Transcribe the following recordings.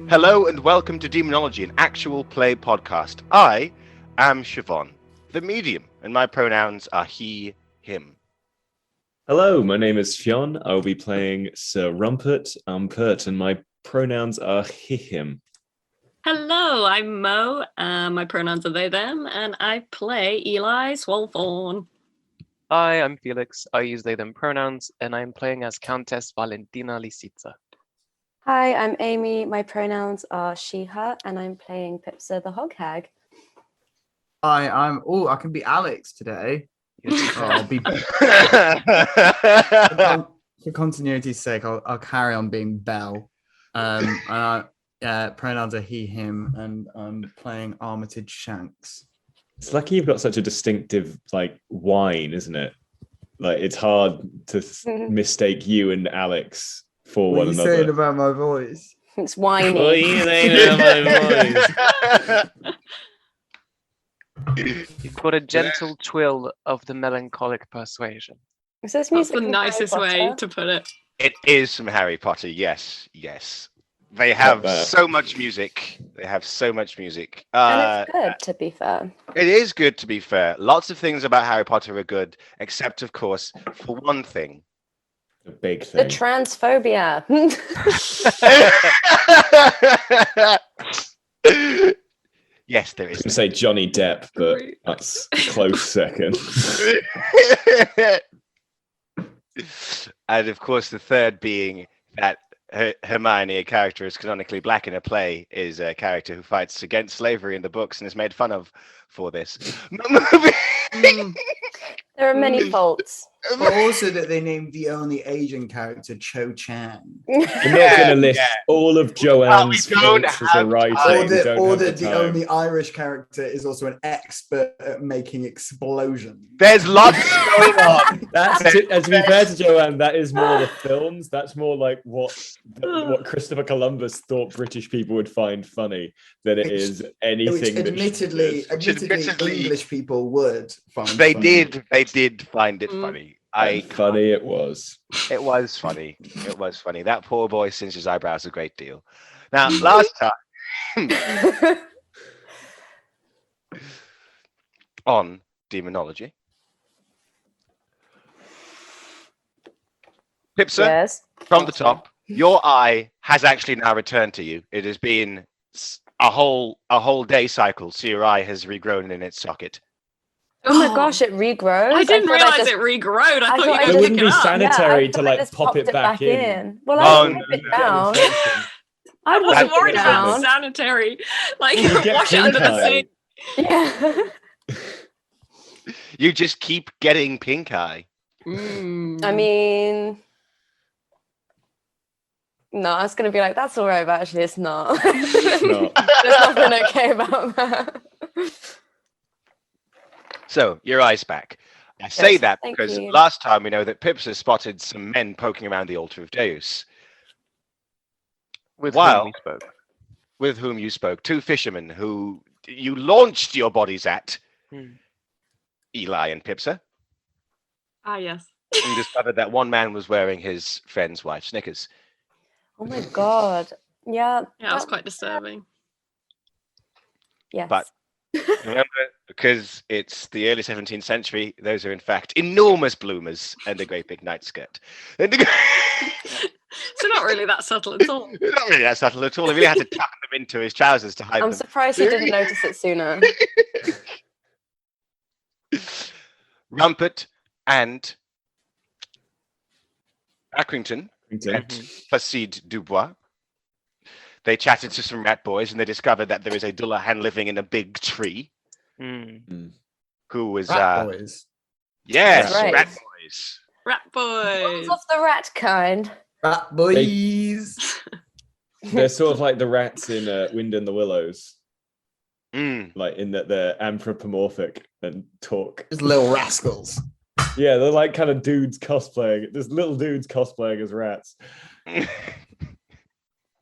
Hello and welcome to Demonology, an actual play podcast. I am Siobhan, the medium, and my pronouns are he, him. Hello, my name is Fionn. I will be playing Sir Rumpert. I'm Kurt, and my pronouns are he, him. Hello, I'm Mo. My pronouns are they, them, and I play Eli Sawthorn. Hi, I'm Felix. I use they, them pronouns, and I'm playing as Countess Valentina Lisitsa. Hi, I'm Amy. My pronouns are she, her, and I'm playing Pipsa the Hog Hag. Hi, I can be Alex today. I'll be for continuity's sake, I'll carry on being Belle. Pronouns are he, him, and I'm playing Armitage Shanks. It's lucky you've got such a distinctive whine, isn't it? Like it's hard to mistake you and Alex for what one another. What are you saying about my voice? It's whiny. What are you saying about my voice? You've got a gentle twill of the melancholic persuasion. Is this That's music the from nicest Harry way Potter? to put it. It is from Harry Potter, yes. They have so much music. And it's good, to be fair. It is good, to be fair. Lots of things about Harry Potter are good, except, of course, for one thing. The big The thing. transphobia. Yes, there I is. was going to say Johnny Depp, but Great. that's a close second. And of course, the third being that Hermione, a character who is canonically black in a play, is a character who fights against slavery in the books and is made fun of for this movie. There are many faults. But also that they named the only Asian character Cho Chang. I'm not going to list all of Joanne's we don't faults as a have writer. time. Or that the only Irish character is also an expert at making explosions. There's lots going on. To be fair to Joanne, that is more the films. That's more like what Christopher Columbus thought British people would find funny than it is anything. Which admittedly, English people would find. They funny. did find it funny. Funny it was. It was funny. It was funny. That poor boy singed his eyebrows a great deal. Now, last time on Demonology, Pipsa, Yes. from the top, your eye has actually now returned to you. It has been a whole day cycle, so your eye has regrown in its socket. Oh my gosh, it regrows. I didn't thought realize just- it regrowed. I thought you thought were It just- wouldn't be up. sanitary I to thought I just pop popped it back in. Well, Oh, I no, pop it no. down. I wasn't That's worried about down. sanitary. Like, You get wash it under the pink sink. Yeah. You just keep getting pink eye. I mean, no, I was going to be like, that's all right, but actually it's not. No. There's nothing okay about that. So, your eye's back. I say Yes, that thank because you. last time we know that Pips has spotted some men poking around the altar of Deus, With Wow. whom we spoke. with whom you spoke. Two fishermen who you launched your bodies at, Eli and Pipsa, Ah, yes. and discovered that one man was wearing his friend's wife's knickers. Oh my God. Yeah. Yeah, it was that- quite disturbing. Yes. But remember, because it's the early 17th century, those are in fact enormous bloomers and a great big nightskirt. And So not really that subtle at all. not really that subtle at all. He really had to tuck them into his trousers to hide I'm them. surprised you didn't notice it sooner. Rumpert and Accrington met Placide Dubois. They chatted to some rat boys and they discovered that there is a Dullahan living in a big tree who was Rat boys. yes, That's right. rat boys. Rat boys. One's of the rat kind. Rat boys. They're sort of like the rats in Wind in the Willows, Mm. like in that they're anthropomorphic and talk. Just little rascals. Yeah, they're like kind of dudes cosplaying. There's little dudes cosplaying as rats.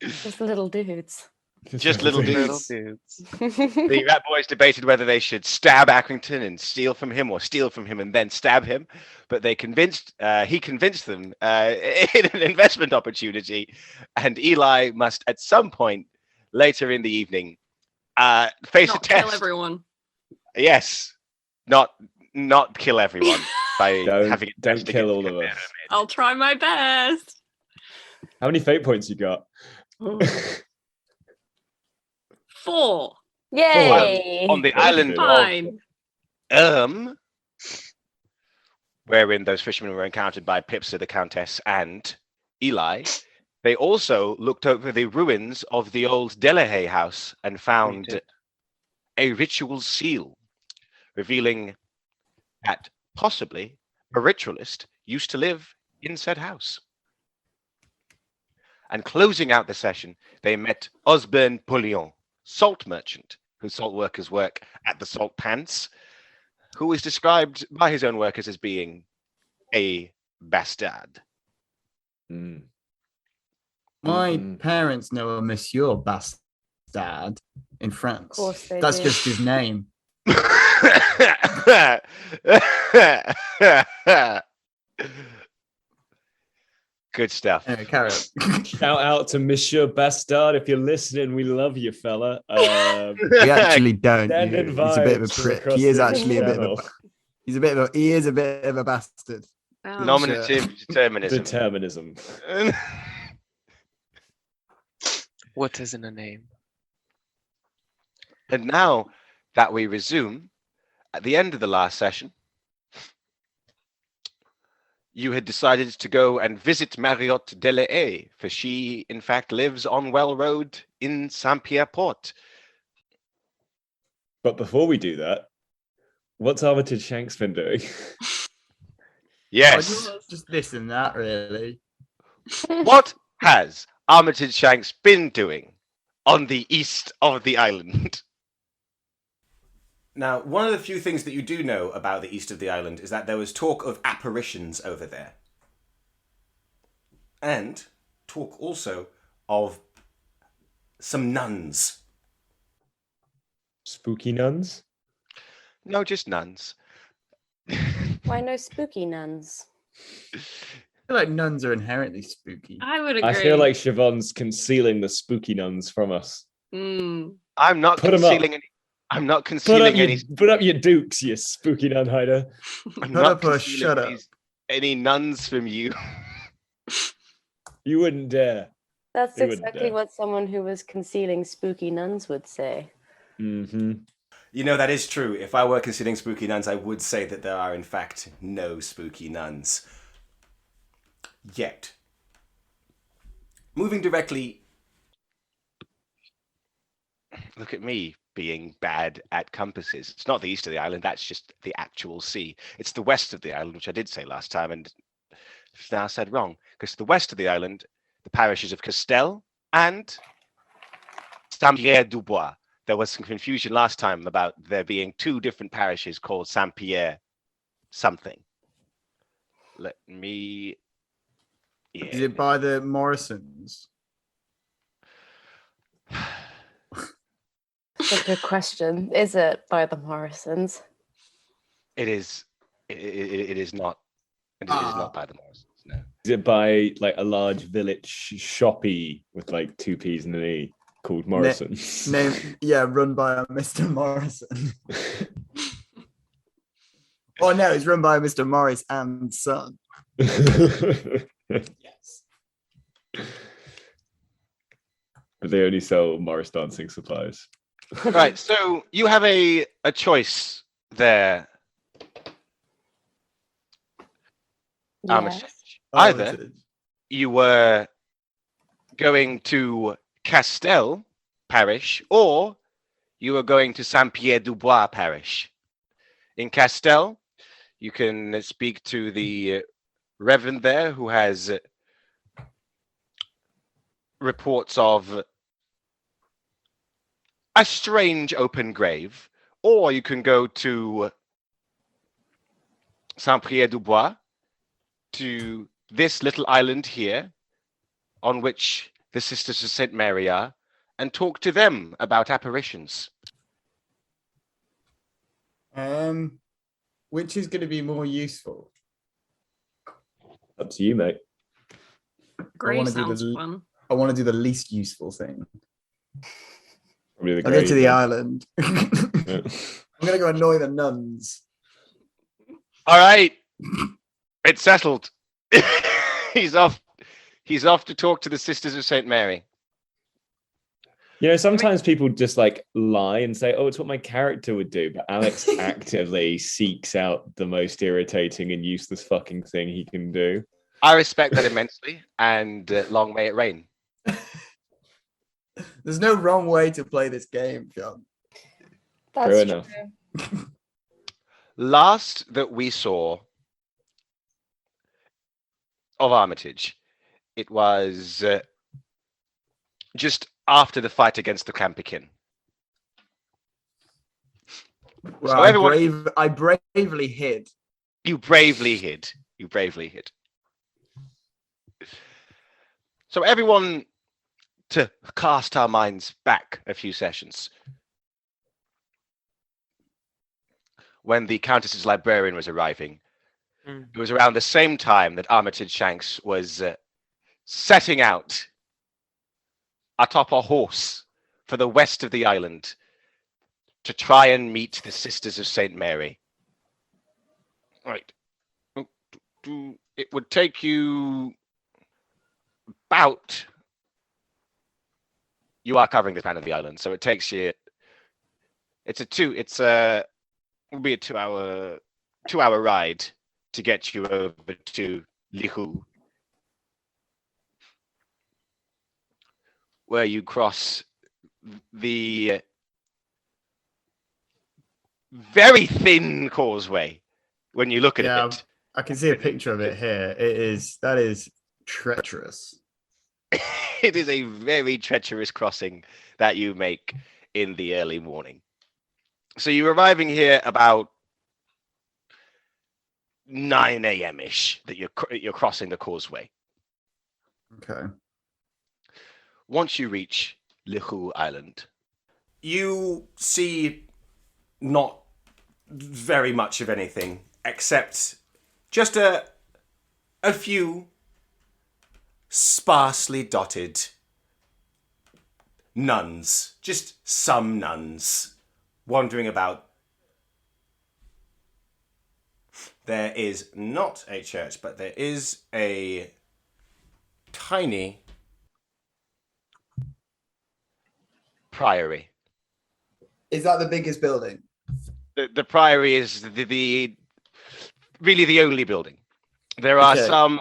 Just little dudes. Just little Little dudes. dudes. The rat boys debated whether they should stab Accrington and steal from him, or steal from him and then stab him. But he convinced them in an investment opportunity, and Eli must at some point later in the evening, face a Not kill test. everyone. Yes, not kill everyone by having a Don't test kill against all of Chimera us. I'll try my best. How many fate points you got? 4. Yay! on the Very island good. of wherein those fishermen were encountered by Pipsa the Countess and Eli. They also looked over the ruins of the old Dullahan house and found a ritual seal, revealing that possibly a ritualist used to live in said house. And closing out the session, they met Osborne Poulion, salt merchant, whose salt workers work at the salt pans, who is described by his own workers as being a bastard. Mm. My Mm. parents know a Monsieur Bastard in France. Of course they That's do. just his name. Good stuff. Anyway, carry on. Shout out to Monsieur Bastard. If you're listening, we love you, fella. We actually don't. Sending He's a bit of a vibes prick. across He is the actually a bit of channel. he is a bit of a bastard. Nominative determinism. Determinism. What is in a name? And now that we resume, at the end of the last session, you had decided to go and visit Mariotte Delahaye, for she, in fact, lives on Well Road in Saint-Pierre-Port. But before we do that, what's Armitage Shanks been doing? Yes. Just this and that, really. What has Armitage Shanks been doing on the east of the island? Now, one of the few things that you do know about the east of the island is that there was talk of apparitions over there. And talk also of some nuns. Spooky nuns? No, just nuns. Why no spooky nuns? I feel like nuns are inherently spooky. I would agree. I feel like Siobhan's concealing the spooky nuns from us. Mm. I'm not Put 'em up. concealing any. I'm not Put concealing any. up your dukes, you spooky nun hider. I'm Put not up or concealing shut up. any nuns from you. You wouldn't dare. That's They wouldn't exactly dare. what someone who was concealing spooky nuns would say. Mm-hmm. You know, that is true. If I were considering spooky nuns, I would say that there are, in fact, no spooky nuns. Yet. Moving directly... Look at me being bad at compasses. It's not the east of the island, that's just the actual sea. It's the west of the island, which I did say last time and now said wrong. Because the west of the island, the parishes of Castel and Saint-Pierre-du-Bois. There was some confusion last time about there being two different parishes called Saint-Pierre something. Let me... Yeah. Is it by the Morrisons? That's a good question. Is it by the Morrisons? It is. It is not. It is not by the Morrisons. No. Is it by like a large village shoppy with like two P's and an E called Morrison's? Run by a Mr. Morrison. Oh no, it's run by Mr. Morris and son. Yes. But they only sell Morris dancing supplies. Right. So you have a choice there, Armitage. Yes. Either you were going to Castel Parish or you were going to Saint-Pierre-du-Bois Parish. In Castel, you can speak to the Reverend there who has reports of a strange open grave, or you can go to Saint-Pierre-du-Bois, to this little island here, on which the Sisters of St. Mary are, and talk to them about apparitions. Which is going to be more useful? Up to you, mate. Grave wanna do sounds the- fun. I want to do the least useful thing. Probably the I'll go to the grave. island. I'm gonna go annoy the nuns. All right, it's settled. He's off. He's off to talk to the Sisters of Saint Mary. You know, sometimes people just like lie and say, "Oh, it's what my character would do," but Alex actively seeks out the most irritating and useless fucking thing he can do. I respect that immensely, and long may it rain. There's no wrong way to play this game, John. That's True true. enough. Last that we saw of Armitage, it was just after the fight against the Campikin. Well, So everyone- I bravely hid. You bravely hid. You bravely hid. So everyone, to cast our minds back a few sessions, when the Countess's librarian was arriving, it was around the same time that Armitage Shanks was setting out atop a horse for the west of the island to try and meet the Sisters of Saint Mary. Right. It would take you about... You are covering the span of the island, so it takes you... Will be a 2-hour ride to get you over to Lihu, where you cross the very thin causeway when you look at Yeah, it. I can see a picture of it here. That is treacherous. It is a very treacherous crossing that you make in the early morning. So you're arriving here about 9 a.m.-ish that you're crossing the causeway. Okay. Once you reach Lihu Island, You see not very much of anything except just a few sparsely dotted nuns, just some nuns wandering about. There is not a church, but there is a tiny priory. Is that the biggest building? The priory is the really the only building. There are Okay.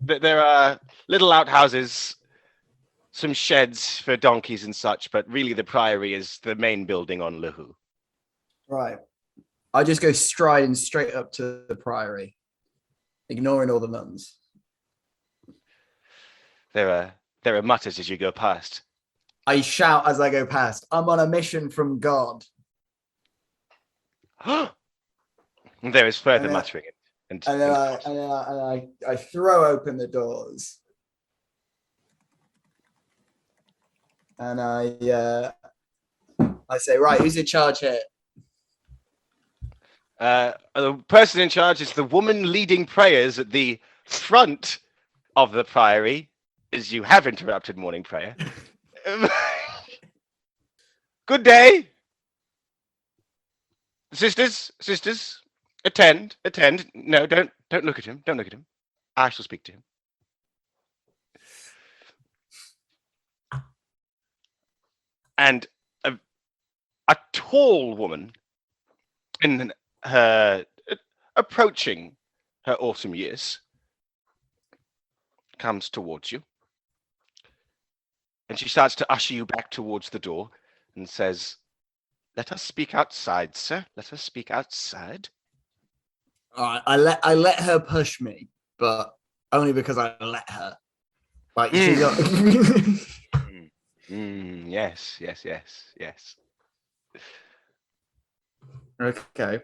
there are little outhouses, some sheds for donkeys and such, but really the priory is the main building on Lihu. Right. I just go striding straight up to the priory, ignoring all the nuns. There are mutters as you go past. I shout as I go past, "I'm on a mission from God." And there is further And then- muttering. And then I throw open the doors. And I say, "Right, who's in charge here?" The person in charge is the woman leading prayers at the front of the priory, as you have interrupted morning prayer. Good day. Sisters, attend. No, don't look at him. Don't look at him. I shall speak to him. And a tall woman in her approaching her autumn years comes towards you. And she starts to usher you back towards the door and says, "Let us speak outside, sir. Let us speak outside." All right, I let her push me, but only because I let her. Like she's got... Yes. Okay.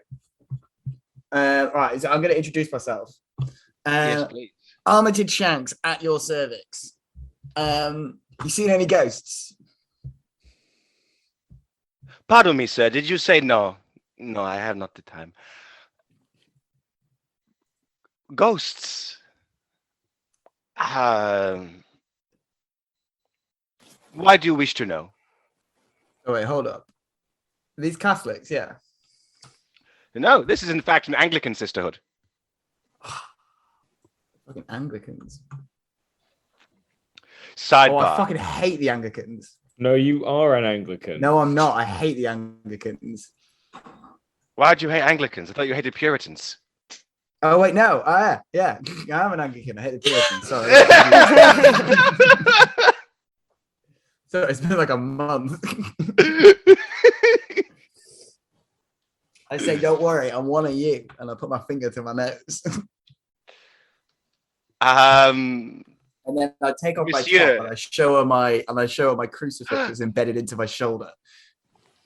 Right, so I'm going to introduce myself. Yes, please. Armitage Shanks at your cervix. You seen any ghosts? Pardon me, sir. Did you say no? No, I have not the time. Ghosts. Why do you wish to know? Oh wait, hold up. These Catholics, yeah. No, this is in fact an Anglican sisterhood. Fucking Anglicans. Sidebar. Oh, I fucking hate the Anglicans. No, you are an Anglican. No, I'm not. I hate the Anglicans. Why do you hate Anglicans? I thought you hated Puritans. Oh wait, no. Yeah. I'm an Anglican. I hate the Puritans. Sorry. So it's been like a month. I say, don't worry, I'm one of you, and I put my finger to my nose. And then I take off Monsieur. my top and I show her my crucifix is embedded into my shoulder.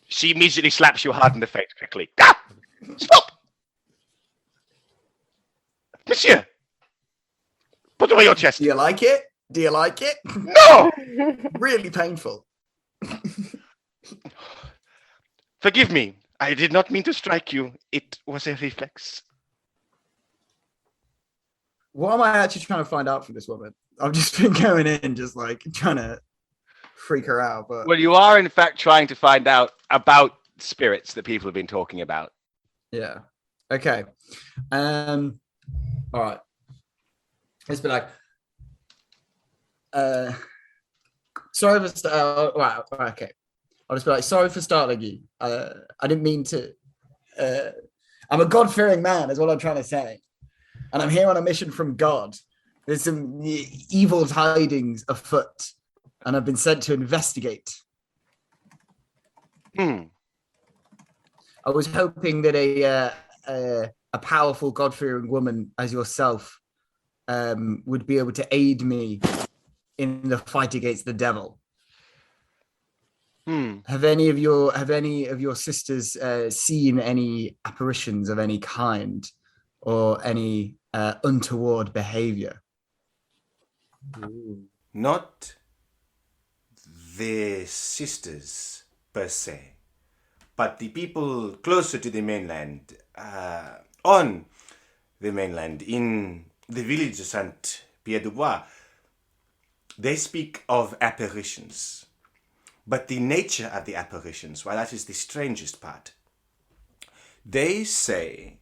She immediately slaps you hard in the face quickly. Ah! Stop! Monsieur! Put away your chest. Do you like it? Do you like it? No! Really painful. Forgive me. I did not mean to strike you. It was a reflex. What am I actually trying to find out from this woman? I've just been going in, just like trying to freak her out. But Well, you are in fact trying to find out about spirits that people have been talking about. yeah, okay. All right. Let's be like, sorry for wow. Okay, I'll just be like, sorry for startling you. I didn't mean to. I'm a God-fearing man, is what I'm trying to say. And I'm here on a mission from God. There's some evil tidings afoot, and I've been sent to investigate. I was hoping that a powerful, God-fearing woman as yourself would be able to aid me in the fight against the devil. Have any of your sisters seen any apparitions of any kind, or any untoward behavior? Not the sisters per se, but the people closer to the mainland, on the mainland, in the village of Saint Pierre du Bois, they speak of apparitions. But the nature of the apparitions, well, that is the strangest part. They say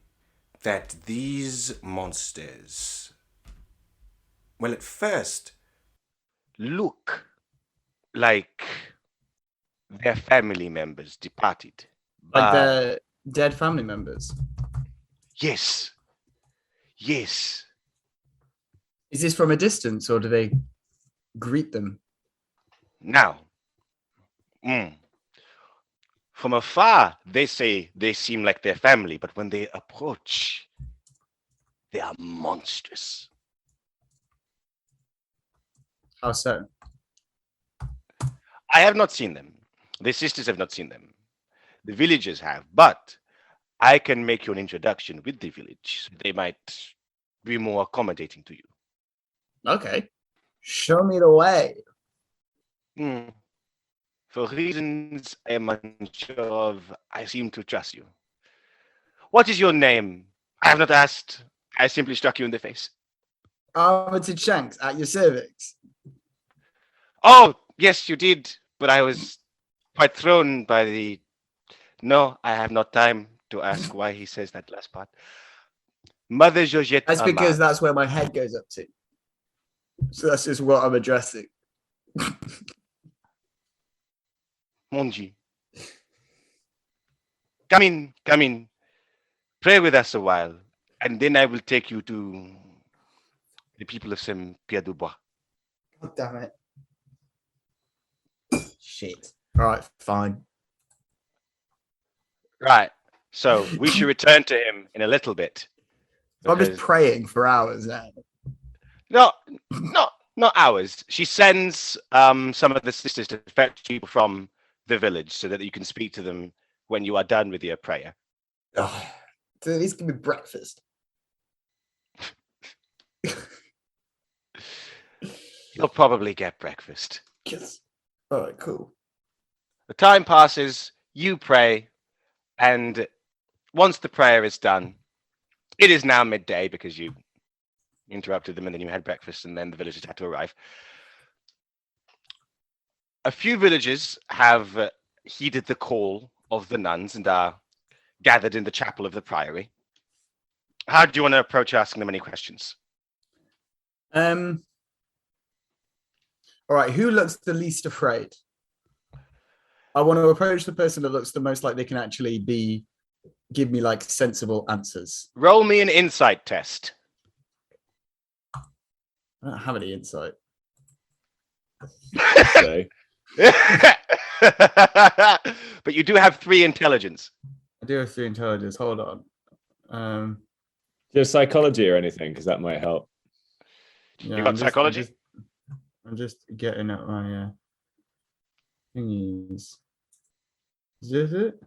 that these monsters, well, at first, Look like their family members departed. Like the dead family members? Yes. Yes. Is this from a distance, or do they greet them? Now, from afar, they say they seem like their family, but when they approach, they are monstrous. How so? I have not seen them. The sisters have not seen them. The villagers have, but I can make you an introduction with the village. They might be more accommodating to you. Okay. Show me the way. For reasons I am unsure of, I seem to trust you. What is your name? I have not asked. I simply struck you in the face. Armitage Shanks at your cervix. Oh, yes, you did. But I was quite thrown by the... No, I have not time to ask why he says that last part. Mother Georgette. That's because that's where my head goes up to. So that's just what I'm addressing. Mon Dieu. Come in. Pray with us a while, and then I will take you to the people of Saint Pierre du Bois. God damn it. Shit. All right, fine. Right. So we should return to him in a little bit. I'm just because- praying for hours now. No, not hours. She sends some of the sisters to fetch people from the village so that you can speak to them when you are done with your prayer. Oh, so at least give me breakfast. You'll probably get breakfast. Yes. All right, cool. The time passes, you pray, and once the prayer is done, it is now midday because you interrupted them and then you had breakfast and then the villagers had to arrive. A few villagers have heeded the call of the nuns and are gathered in the chapel of the priory. How do you want to approach asking them any questions? All right, who looks the least afraid? I want to approach the person that looks the most like they can actually give me like sensible answers. Roll me an insight test. I don't have any insight. So, But you do have 3 intelligence. I do have 3 intelligence. Hold on. just psychology or anything, because that might help. Yeah, You got psychology? I'm just getting at my thingies. Is this it?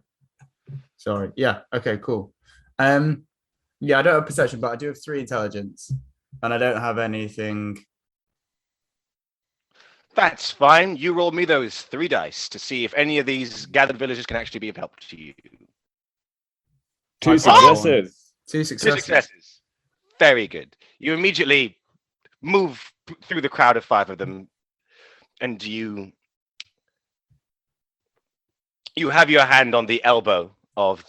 Sorry. Yeah. Okay. Cool. Yeah, I don't have perception, but I do have 3 intelligence, and I don't have anything. That's fine. You roll me those 3 dice to see if any of these gathered villagers can actually be of help to you. 2 successes. 2 2 successes. successes. Very good. You immediately move through the crowd of 5 of them, and you have your hand on the elbow of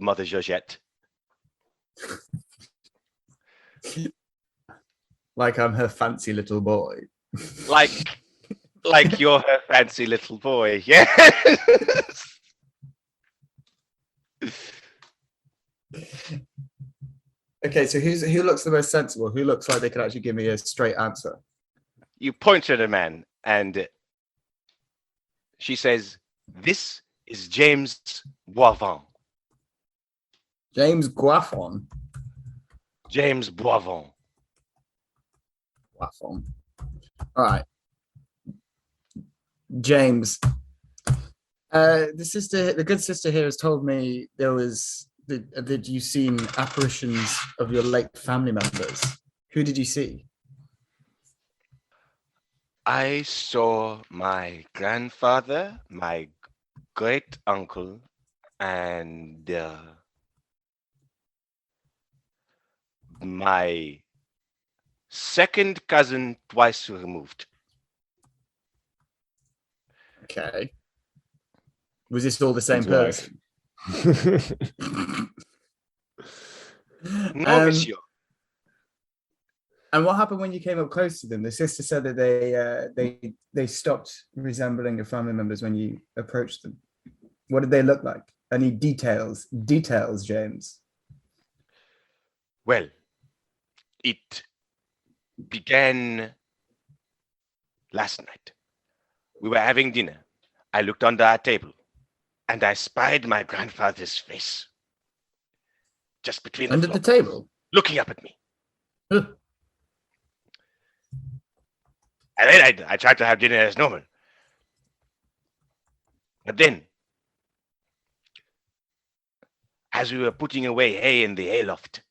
Mother Georgette. Like I'm her fancy little boy. Like you're her fancy little boy. Yes. Okay, so who looks the most sensible? Who looks like they could actually give me a straight answer? You point at a man, and she says, "This is James Boivin." James Guaffon. James Boivin. Guaffon. All right. James. The good sister here has told me that you've seen apparitions of your late family members. Who did you see? I saw my grandfather, my great uncle, and my second cousin twice removed. Okay. Was this all the same His wife. person? No, monsieur. And what happened when you came up close to them? The sister said that they stopped resembling your family members when you approached them. What did they look like? Any details? Details, James. Well, it began last night. We were having dinner. I looked under our table, and I spied my grandfather's face just between Under the table? looking up at me. Huh. And then I tried to have dinner as normal. But then, as we were putting away hay in the hayloft,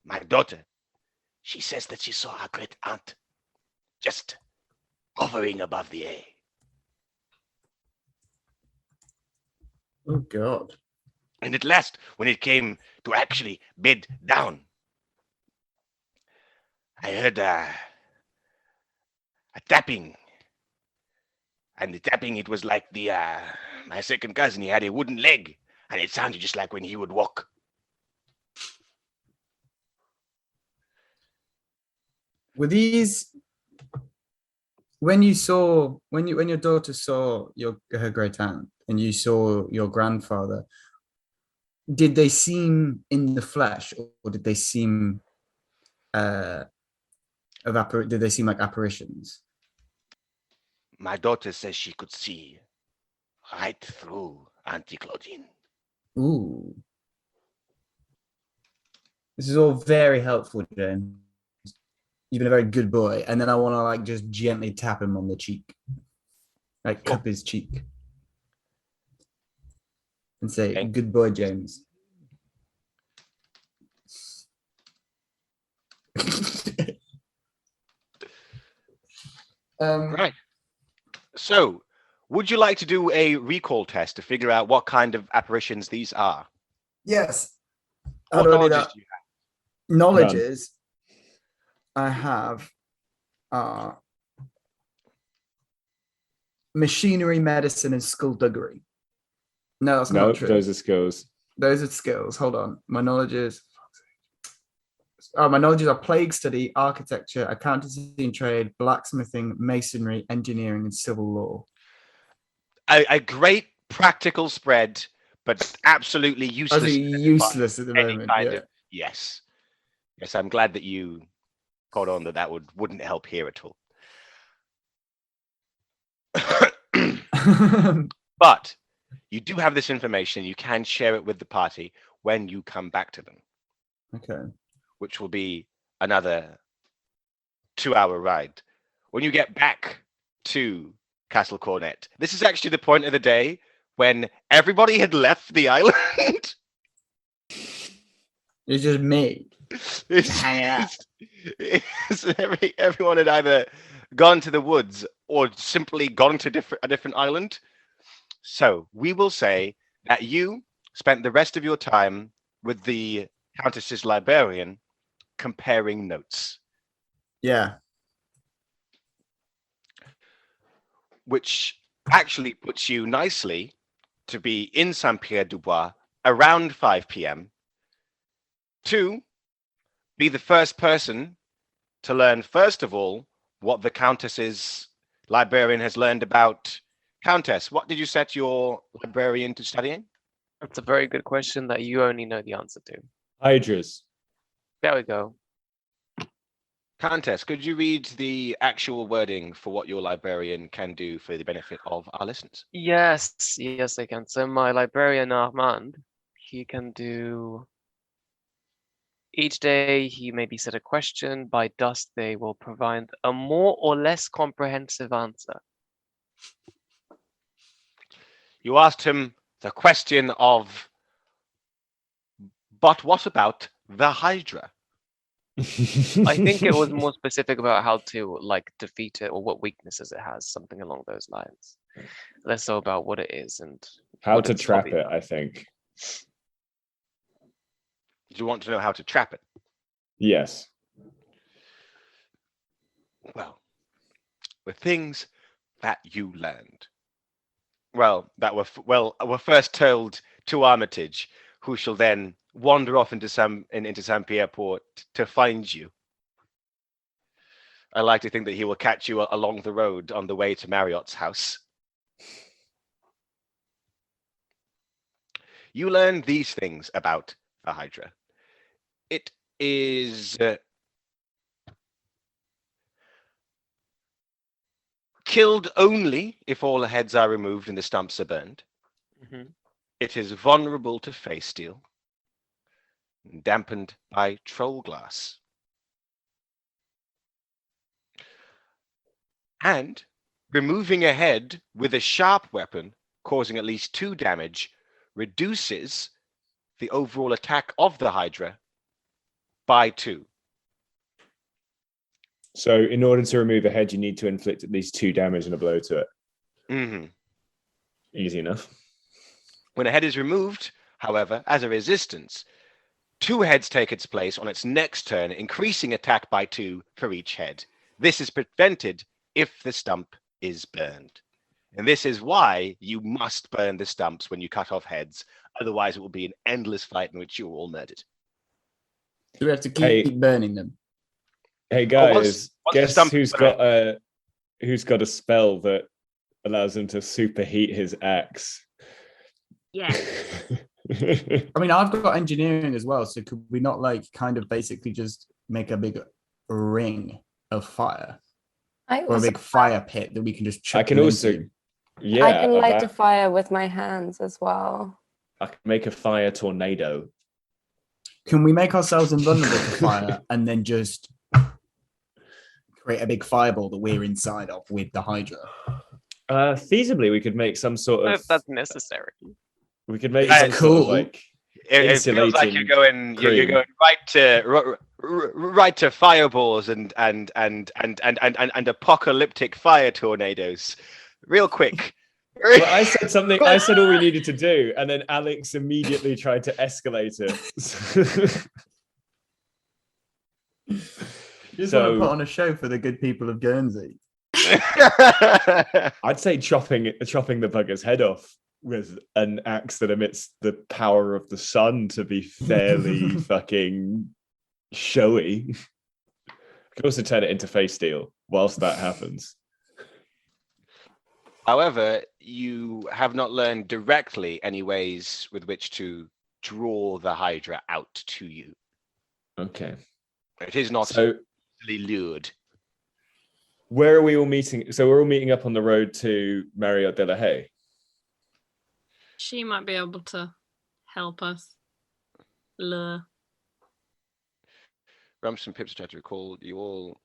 my daughter, she says that she saw her great aunt just hovering above the hay. Oh, God. And at last, when it came to actually bed down, I heard a tapping. And the tapping, it was like my second cousin, he had a wooden leg, and it sounded just like when he would walk. Were these when your daughter saw her great aunt and you saw your grandfather, did they seem in the flesh, or did they seem did they seem like apparitions? My daughter says she could see right through Auntie Claudine. Ooh. This is all very helpful, James. You've been a very good boy. And then I want to just gently tap him on the cheek. Cup his cheek. And say, good boy, James. Right. So, would you like to do a recall test to figure out what kind of apparitions these are? Yes. What knowledge do you have? Knowledges I have machinery, medicine, and skullduggery. No, that's No, not true. those are skills. Those are skills. Hold on. My knowledge is. Oh, my knowledge is a plague study, architecture, accountancy and trade, blacksmithing, masonry, engineering, and civil law. A great practical spread, but absolutely useless. Useless at the any moment. kind Yeah. of yes. I'm glad that you caught on that wouldn't help here at all. But you do have this information. You can share it with the party when you come back to them, Okay. which will be another 2-hour ride. When you get back to Castle Cornet, this is actually the point of the day when everybody had left the island. It's just me. It's Hanging out. everyone had either gone to the woods or simply gone to a different island. So we will say that you spent the rest of your time with the Countess's librarian comparing notes, Yeah. which actually puts you nicely to be in Saint-Pierre-du-Bois around 5 p.m. to be the first person to learn, first of all, what the Countess's librarian has learned about Countess. What did you set your librarian to studying? That's a very good question that you only know the answer to. Hydras. There we go. Countess, could you read the actual wording for what your librarian can do for the benefit of our listeners? Yes, I can. So my librarian Armand, he can do. Each day he may be set a question. By dusk, they will provide a more or less comprehensive answer. You asked him the question of, but what about the Hydra? I think it was more specific about how to defeat it or what weaknesses it has, something along those lines. Less so about what it is and how what to its trap hobby it, is. I think. Do you want to know how to trap it? Yes. Well, the things that you learned. Well, that were first told to Armitage, who shall then wander off into Saint-Pierre Port to find you. I like to think that he will catch you along the road on the way to Marriott's house. You learn these things about the Hydra. It is killed only if all the heads are removed and the stumps are burned. Mhm. It is vulnerable to face steel, dampened by troll glass. And removing a head with a sharp weapon, causing at least 2 damage, reduces the overall attack of the Hydra by 2. So in order to remove a head, you need to inflict at least 2 damage and a blow to it. Mm-hmm. Easy enough. When a head is removed, however, as a resistance, 2 heads take its place on its next turn, increasing attack by 2 for each head. This is prevented if the stump is burned. And this is why you must burn the stumps when you cut off heads. Otherwise, it will be an endless fight in which you are all murdered. Do we have to keep burning them? Hey guys, once guess stump- who's got a spell that allows him to superheat his axe? Yeah. I mean, I've got engineering as well, so could we not kind of basically just make a big ring of fire or a big fire pit that we can just chuck I can them also, into? yeah, I can light a that- fire with my hands as well. I can make a fire tornado. Can we make ourselves invulnerable to fire and then just create a big fireball that we're inside of with the Hydra? Feasibly, we could make some sort of. If that's necessary. We could make That's some sort of cool. It feels like Insulating you're going cream. right to fireballs and apocalyptic fire tornadoes, real quick. Well, I said something. I said all we needed to do, and then Alex immediately tried to escalate it. You just So- want to put on a show for the good people of Guernsey. I'd say chopping the bugger's head off. with an axe that emits the power of the sun to be fairly fucking showy. I can also turn it into face steel whilst that happens. However, you have not learned directly any ways with which to draw the Hydra out to you. Okay. It is not So easily lured. where are we all meeting? So we're all meeting up on the road to Marriott de la Haye. She might be able to help us lure. Rumps and Pips tried to recall you all.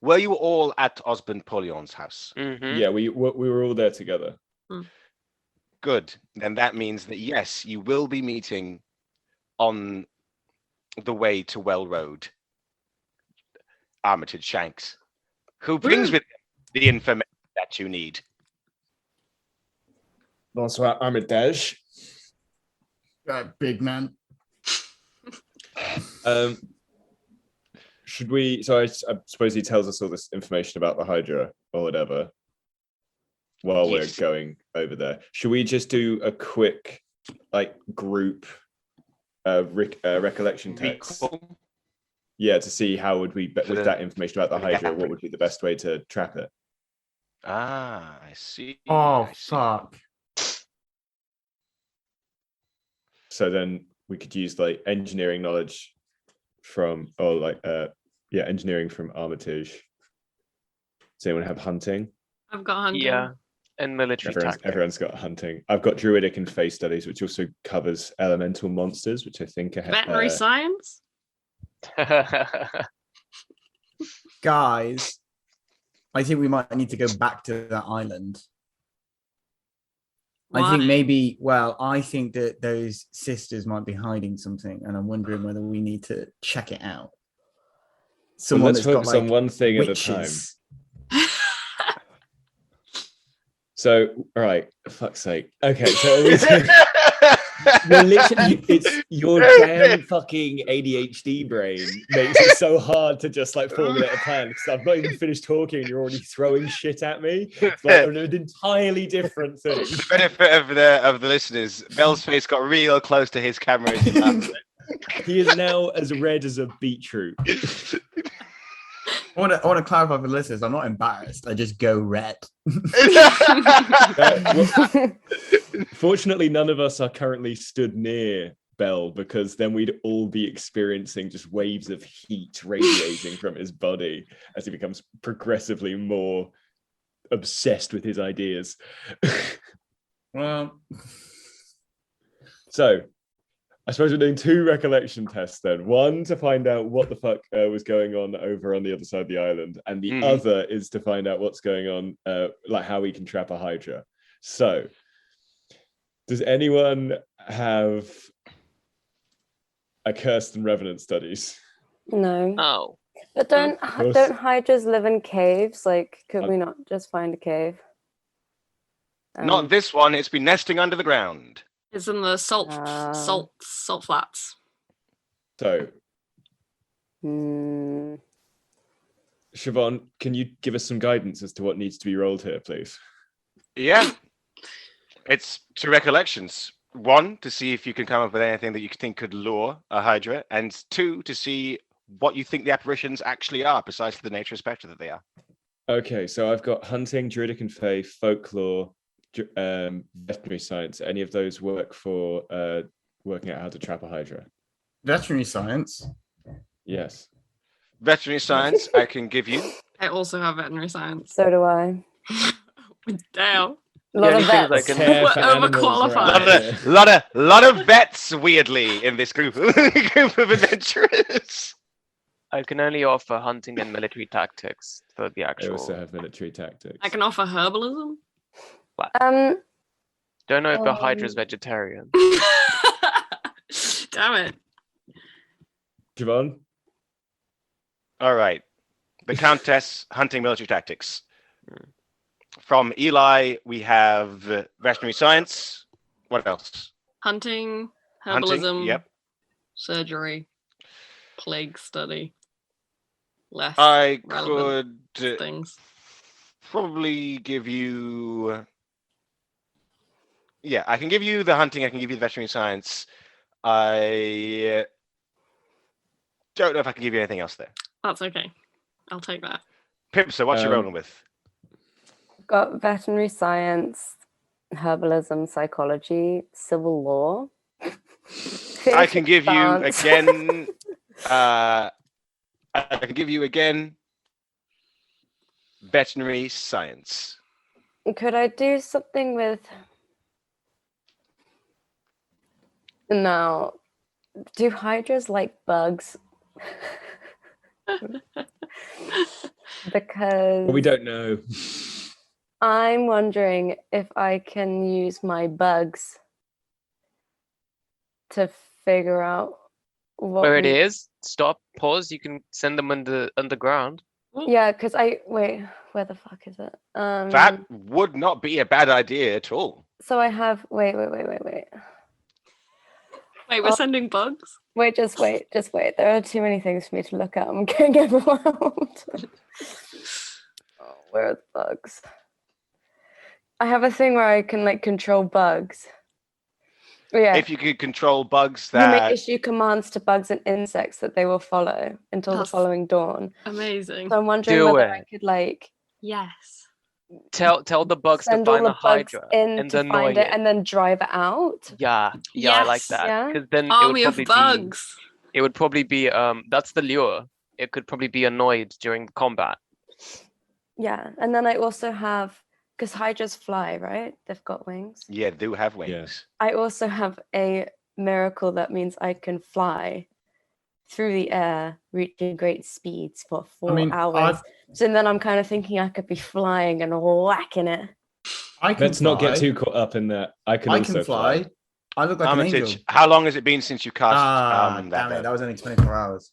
Were you all at Osmond Pollion's house? Mhm. Yeah, we were all there together. Good. Then that means that yes, you will be meeting on the way to Well Road. Armitage Shanks, who brings with him the information that you need. Bonsoir, Armitage. Big man. Should we? So I suppose he tells us all this information about the Hydra or whatever while Yes. we're going over there. Should we just do a quick, like, group recollection text? Recall. Yeah, to see how would we, For with the- that information about the for the Hydra, what would be the best way to trap it? Ah, I see. Oh, I see. fuck. So then we could use like engineering knowledge from, or like, engineering from Armitage. Does anyone have hunting? I've got hunting. Yeah, and military tactics. Everyone's got hunting. I've got druidic and face studies, which also covers elemental monsters, which I think are Veterinary science. Guys, I think we might need to go back to that island. I think Why? maybe, well, I think that those sisters might be hiding something, and I'm wondering whether we need to check it out. So Someone let's that's got, focus on like, one thing at a time. witches. So, all right, for fuck's sake. Okay, so we're literally, it's your damn fucking ADHD brain makes it so hard to just like formulate a plan because I've not even finished talking and you're already throwing shit at me. It's like an entirely different thing. The benefit of the listeners, Bell's face got real close to his camera. As he laughed. He is now as red as a beetroot. I want to clarify for the listeners. I'm not embarrassed. I just go red. Fortunately, none of us are currently stood near Bell because then we'd all be experiencing just waves of heat radiating from his body as he becomes progressively more obsessed with his ideas. Well, So, I suppose we're doing 2 recollection tests then. One to find out what the fuck was going on over on the other side of the island, and the other is to find out what's going on, like how we can trap a Hydra. So, does anyone have a Cursed and Revenant studies? No. Oh, But don't course. hydras live in caves? Like, could we not just find a cave? Not this one. It's been nesting under the ground. It's in the salt flats. So, hmm. Siobhan, can you give us some guidance as to what needs to be rolled here, please? Yeah. It's 2 recollections. 1, to see if you can come up with anything that you think could lure a Hydra, and 2, to see what you think the apparitions actually are, precisely the nature of spectre that they are. Okay, so I've got hunting, druidic and fae, folklore, veterinary science. Any of those work for working out how to trap a Hydra? veterinary science. Yes. Veterinary science, I can give you. I also have veterinary science. So do I. Damn. A lot only of thing is I vets. can- Care We're for animals overqualified. around here. lot of vets, weirdly, in this group of adventurers. I can only offer hunting and military tactics for the I actual. also have military tactics. I can offer herbalism. Don't know if a Hydra's vegetarian. Damn it. Siobhan? All right. The Countess, hunting military tactics. From Eli, we have veterinary science. What else? Hunting, Hunting, herbalism, yep. surgery, plague study. Less I relevant could things. probably give you Yeah, I can give you the hunting. I can give you the veterinary science. I don't know if I can give you anything else there. That's okay. I'll take that. Pip, so what you rolling with? Got veterinary science, herbalism, psychology, civil law. I can give you Dance. again. I can give you again. Veterinary science. Could I do something with? No. Do hydras like bugs? Because But we don't know. I'm wondering if I can use my bugs to figure out what Where it we- is, stop, pause. You can send them underground. Yeah, because wait, where the fuck is it? That would not be a bad idea at all. So I have wait. Wait, we're sending bugs? Wait, just wait. There are too many things for me to look at. I'm getting overwhelmed. Oh, where are the bugs? I have a thing where I can like control bugs. Yeah. If you could control bugs You may that issue commands to bugs and insects that they will follow until the That's following dawn. Amazing. So I'm wondering Do whether I it. could like Yes. Tell the bugs to send all find the the bugs Hydra in and to annoy find it it. and then drive it out. Yeah, I like Yes. that. Yeah. Because then Army it of would probably bugs. it would probably be that's the lure. It could probably be annoyed during combat. Yeah, and then I also have because hydras fly, right? They've got wings. yeah do have wings. I also have a miracle that means I can fly through the air, reaching great speeds for 4 hours. So then I'm kind of thinking I could be flying and whacking it. I can Let's not get fly. too caught up in that. I can I also can fly. I look like Armitage, an angel. how long has it been since you cast Damn that? it, that was only 24 hours.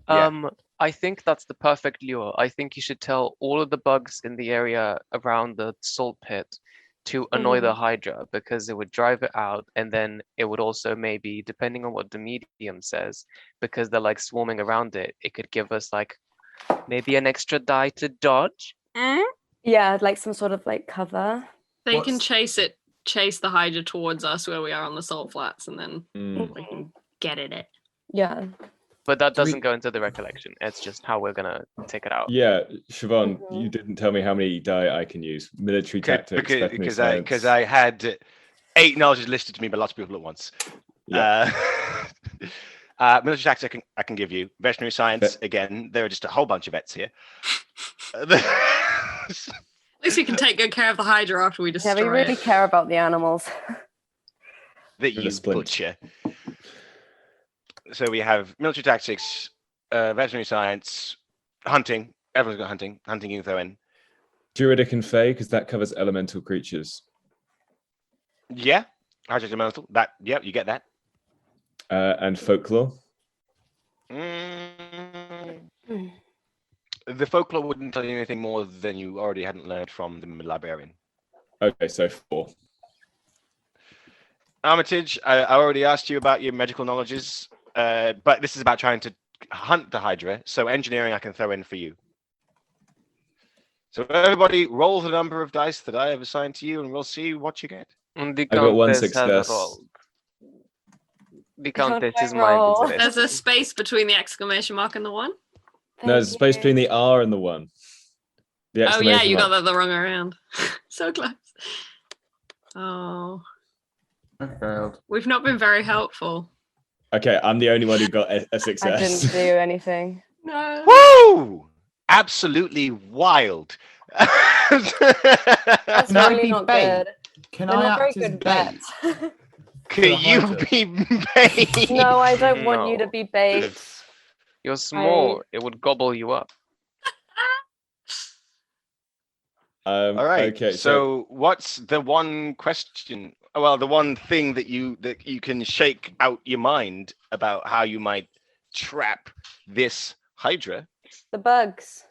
Yeah. I think that's the perfect lure. I think you should tell all of the bugs in the area around the salt pit to annoy the Hydra because it would drive it out, and then it would also maybe, depending on what the medium says, because they're like swarming around it, it could give us like maybe an extra die to dodge. Yeah, like some sort of like cover. They can What's- chase the Hydra towards us where we are on the salt flats, and then Mm. we can get at it. Yeah. But that Do we- doesn't go into the recollection. It's just how we're gonna take it out. Yeah, Siobhan, you didn't tell me how many die I can use. Military tactics, veterinary Because science. I had 8 knowledge listed to me by lots of people at once. Yeah. Military tactics I can give you. Veterinary science, again, there are just a whole bunch of vets here. At least we can take good care of the Hydra after we destroy Yeah, we really it. care about the animals. that With a you splint. butcher. So we have military tactics, veterinary science, hunting. Everyone's got hunting. Hunting you can throw in. Druidic and Fey, because that covers elemental creatures. Yeah. Hydrogen elemental. That, yep, you get that. And folklore. Mm. The folklore wouldn't tell you anything more than you already hadn't learned from the librarian. Okay, so 4. Armitage, I already asked you about your magical knowledges, but this is about trying to hunt the Hydra. So engineering I can throw in for you. So everybody roll the number of dice that I have assigned to you and we'll see what you get. And the I got one Countess has success. rolled. The How Countess do I is my roll? visitor. There's a space between the exclamation mark and the 1. No, there's a space Thank between you. the R and the 1. The Oh yeah, exclamation you got mark. that the wrong around. So close. Oh, I failed. we've not been very helpful. Okay, I'm the only one who got a I success. didn't do anything. No. Woo! Absolutely wild. That's Can I really be not bait? good. Can They're I not very act as good bait? vets. Could you Hydra. be bait? No, I don't want you to No. be bait. You're small. It would gobble you up. All right. Okay, So what's the one question? Well, the one thing that you can shake out your mind about how you might trap this Hydra? The bugs.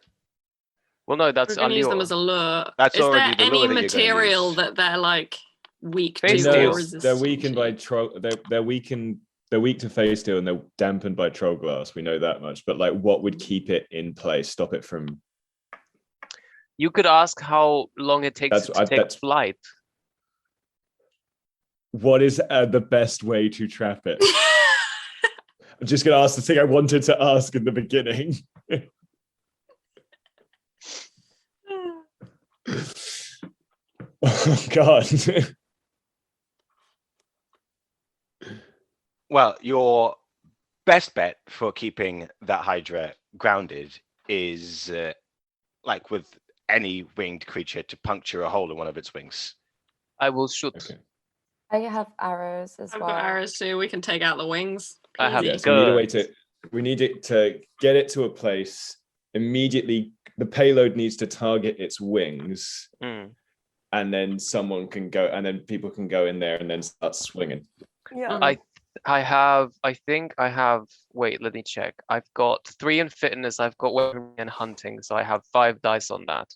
Well, no, We're that's going to use them allure. as a lure. That's Is there already the any lure that you're gonna material use. that they're like weak Face to steel. or no, resistant they're weakened by to? they're weakened. They're weak to phase steel and they're dampened by troll glass. We know that much. But like, what would keep it in place? Stop it from? You could ask how long it takes That's- to take that's- flight. what is the best way to trap it? I'm just going to ask the thing I wanted to ask in the beginning. Oh, God. Well, your best bet for keeping that Hydra grounded is, like with any winged creature, to puncture a hole in one of its wings. I will shoot. Okay. I have arrows as I've well. got arrows too. We can take out the wings. I have Easy. Yeah, so we need a way guns. we need it to get it to a place immediately. The payload needs to target its wings, Mm. and then someone can go, and then people can go in there and then start swinging. Yeah. I think I have, wait, let me check. I've got 3 in fitness, I've got weaponry and hunting, so I have 5 dice on that.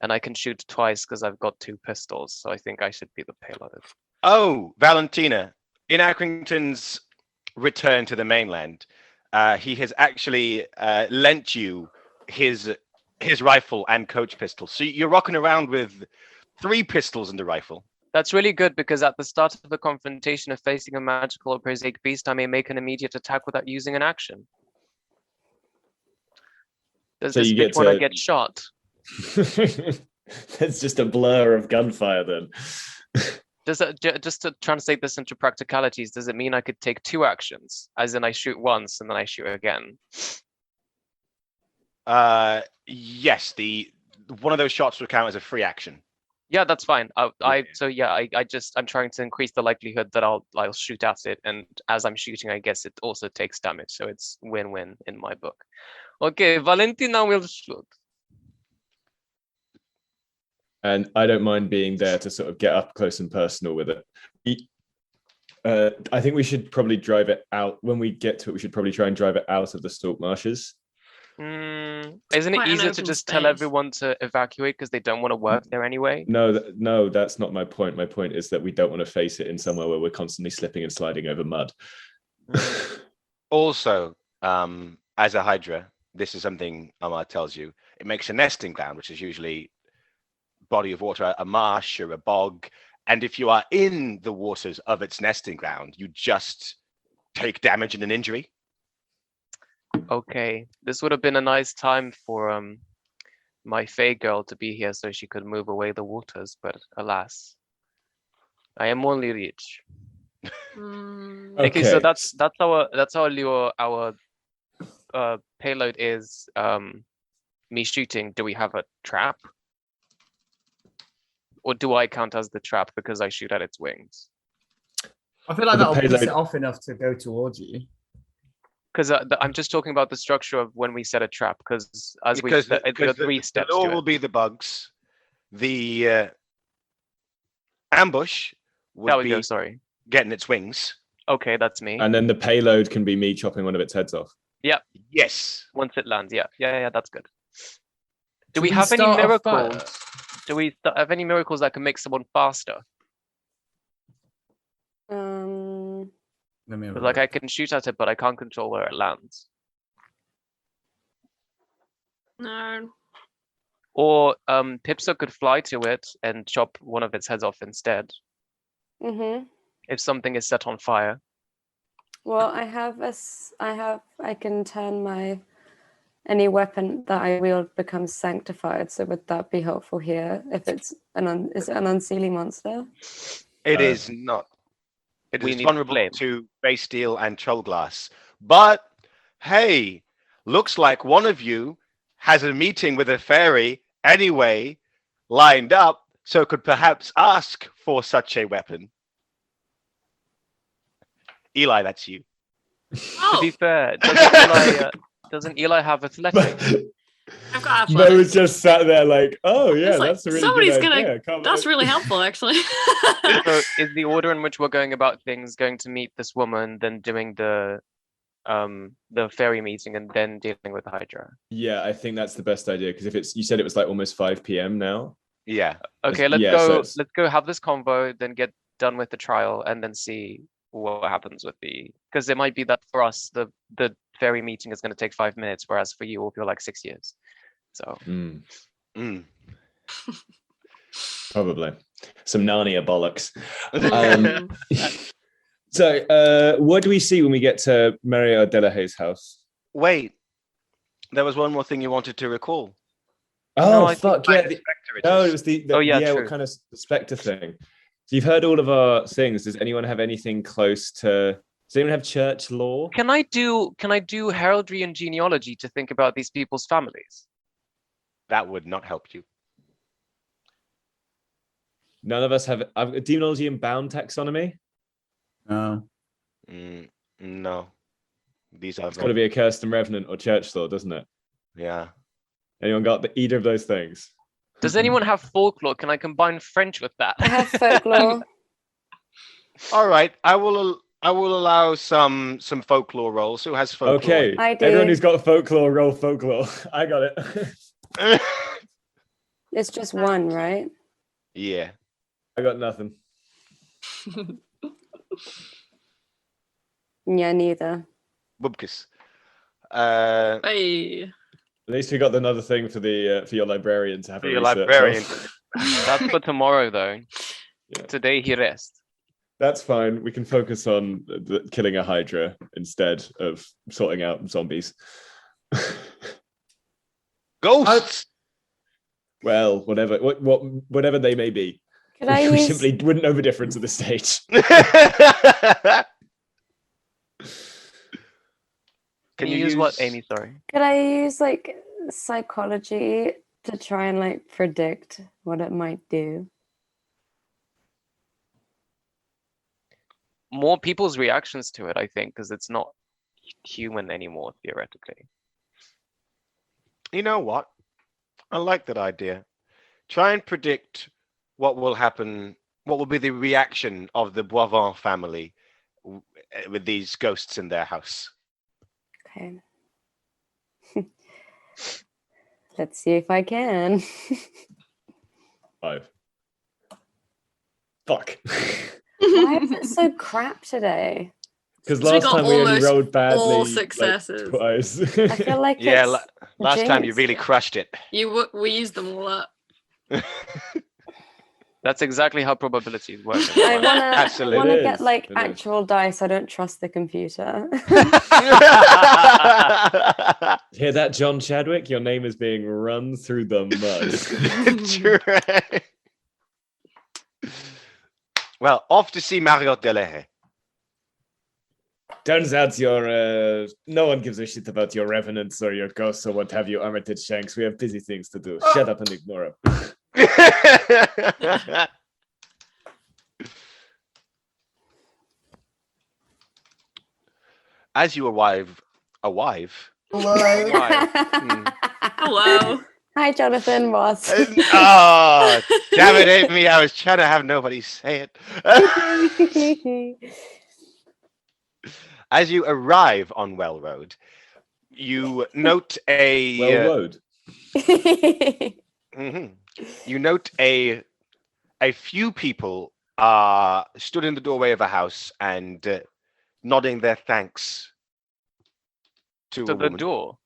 And I can shoot twice because I've got 2 pistols, so I think I should be the payload. Oh, Valentina, in Accrington's return to the mainland, he has actually lent you his rifle and coach pistol. So you're rocking around with 3 pistols and the rifle. That's really good because at the start of the confrontation of facing a magical or prosaic beast, I may make an immediate attack without using an action. Does So this you bitch get want to to- get shot? It's just a blur of gunfire then. Does that, just to translate this into practicalities, does it mean I could take 2 actions? As in I shoot once and then I shoot again? Yes, one of those shots would count as a free action. Yeah, that's fine. Yeah. I'm trying to increase the likelihood that I'll shoot at it, and as I'm shooting, I guess it also takes damage, so it's win-win in my book. Okay, Valentina will shoot. And I don't mind being there to sort of get up close and personal with it. I think we should probably drive it out. When we get to it, we should probably try and drive it out of the stalk marshes. Isn't it quite an easier to open just tell space. everyone to evacuate because they don't want to work there anyway? No, that's not my point. My point is that we don't want to face it in somewhere where we're constantly slipping and sliding over mud. Also, as a Hydra, this is something Amar tells you. It makes a nesting ground, which is usually body of water, a marsh or a bog. And if you are in the waters of its nesting ground, you just take damage and an injury. Okay, this would have been a nice time for my Fey girl to be here so she could move away the waters, but alas, I am only rich. Mm, Okay, so Okay. that's our payload is me shooting. Do we have a trap? Or do I count as the trap because I shoot at its wings? I feel like The that'll piss payload- it off enough to go towards you. Because I'm just talking about the structure of when we set a trap. Because as we Because there are 3 the steps lure to will it. be the bugs. The ambush That would would be go. Sorry. getting its wings. Okay, that's me. And then the payload can be me chopping one of its heads off. Yes. Once it lands, yeah, that's good. Do Should we have any start a fire? miracles? Do we have any miracles that can make someone faster? Let me have a 'Cause, like look. I can shoot at it, but I can't control where it lands. no. Or Pipsa could fly to it and chop one of its heads off instead. If something is set on fire. Well, I can turn any weapon that I wield becomes sanctified. So would that be helpful here? If it's is it an unseelie monster? It is not. It we is need vulnerable flame. to base steel and troll glass. But hey, looks like one of you has a meeting with a fairy anyway lined up, so could perhaps ask for such a weapon. Eli, that's you. To be Oh, fair, doesn't Eli have athletics? I've got Mo was athletics. just sat there like, oh yeah, It's like, that's a really somebody's good gonna- idea. Can't That's believe- really helpful, actually. So is the order in which we're going about things going to meet this woman, then doing the fairy meeting, and then dealing with the Hydra? Yeah, I think that's the best idea because if it's you said it was like almost 5 p.m. now. Yeah. Okay, let's yeah, so go. it's- Let's go have this convo, then get done with the trial, and then see what happens with because it might be that for us the fairy meeting is going to take 5 minutes, whereas for you it'll feel like 6 years. So Mm. Mm. Probably some Narnia bollocks. Mm. So, what do we see when we get to Mario Delahay's house? Wait, there was one more thing you wanted to recall. Oh, I fuck Like yeah! the spectre it No, is. it was the Oh, yeah, what true. kind of spectre thing? So you've heard all of our things. Does anyone have anything close to? Does anyone have church lore? Can I do heraldry and genealogy to think about these people's families? That would not help you. None of us have demonology and bound taxonomy. No. No. These are It's got to be a Kirsten Revenant or church lore, doesn't it? Yeah. Anyone got either of those things? Does anyone have folklore? Can I combine French with that? I have folklore. All right. I will allow some folklore rolls. Who has folklore? Okay. I do. Everyone who's got folklore, roll folklore. I got it. It's just one, right? Yeah. I got nothing. Yeah, neither. Bubkus. Hey. At least we got another thing for the for your librarian to have For a your research librarian. of. That's for tomorrow, though. Yeah. Today he rests. That's fine. We can focus on killing a Hydra instead of sorting out zombies. Ghosts. Well, whatever they may be. Could I We use simply wouldn't know the difference at this stage. Can you use what, Amy? Sorry. could I use like psychology to try and like predict what it might do? More people's reactions to it, I think, because it's not human anymore, theoretically. You know what? I like that idea. Try and predict what will happen. What will be the reaction of the Boivin family with these ghosts in their house? Okay. Let's see if I can. 5. Fuck. Why is it so crap today? Because So we last got time we only almost rolled badly. all like, successes. twice. I feel like Yeah, it's last time you jinxed. really crushed it. We used them all up. That's exactly how probabilities work. I anyway. Absolutely. wanna It get is, like it is. actual dice. I don't trust the computer. Hear that, John Chadwick? Your name is being run through the mud. True. Well, off to see Mario Delahaye. Turns out you're no one gives a shit about your revenants or your ghosts or what have you, Armitage Shanks. We have busy things to do. Shut up and ignore them. As you arrive. Why? Hello. Hi, Jonathan Ross. Oh, damn it, Amy. I was trying to have nobody say it. As you arrive on Well Road, you note a Well road. mhm. You note a few people stood in the doorway of a house and nodding their thanks to To a the woman. door.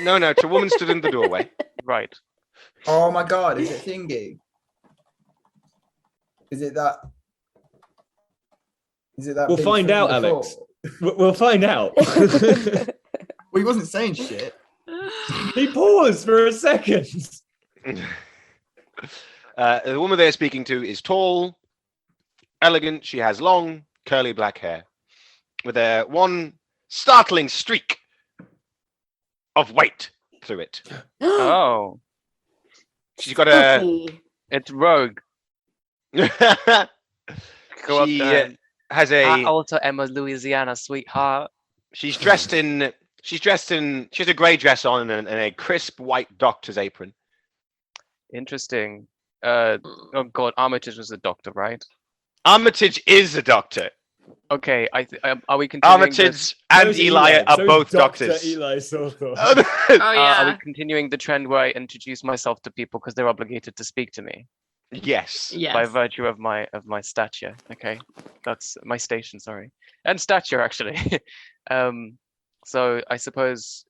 No, to a woman stood in the doorway. Right. Oh my god, is it thingy? Is it that? Is it that? We'll big find thing out, before? Alex. We'll find out. Well, he wasn't saying shit. He paused for a second. The woman they're speaking to is tall, elegant. She has long, curly black hair with one startling streak of white through it. Oh, She's got a. Spooky. it's Rogue. Go up She there. has I a. also am a Louisiana sweetheart. She's dressed in. She has a grey dress on and a crisp white doctor's apron. Interesting. Oh god, Armitage was a doctor, right? Armitage is a doctor. Okay, are we continuing? Armitage and So's Eli are So's both Dr. doctors. Eli Sawthorn. Oh Are yeah. we continuing the trend where I introduce myself to people because they're obligated to speak to me Yes. Yes. by virtue of my stature? Okay, that's my station. Sorry, and stature actually. So I suppose.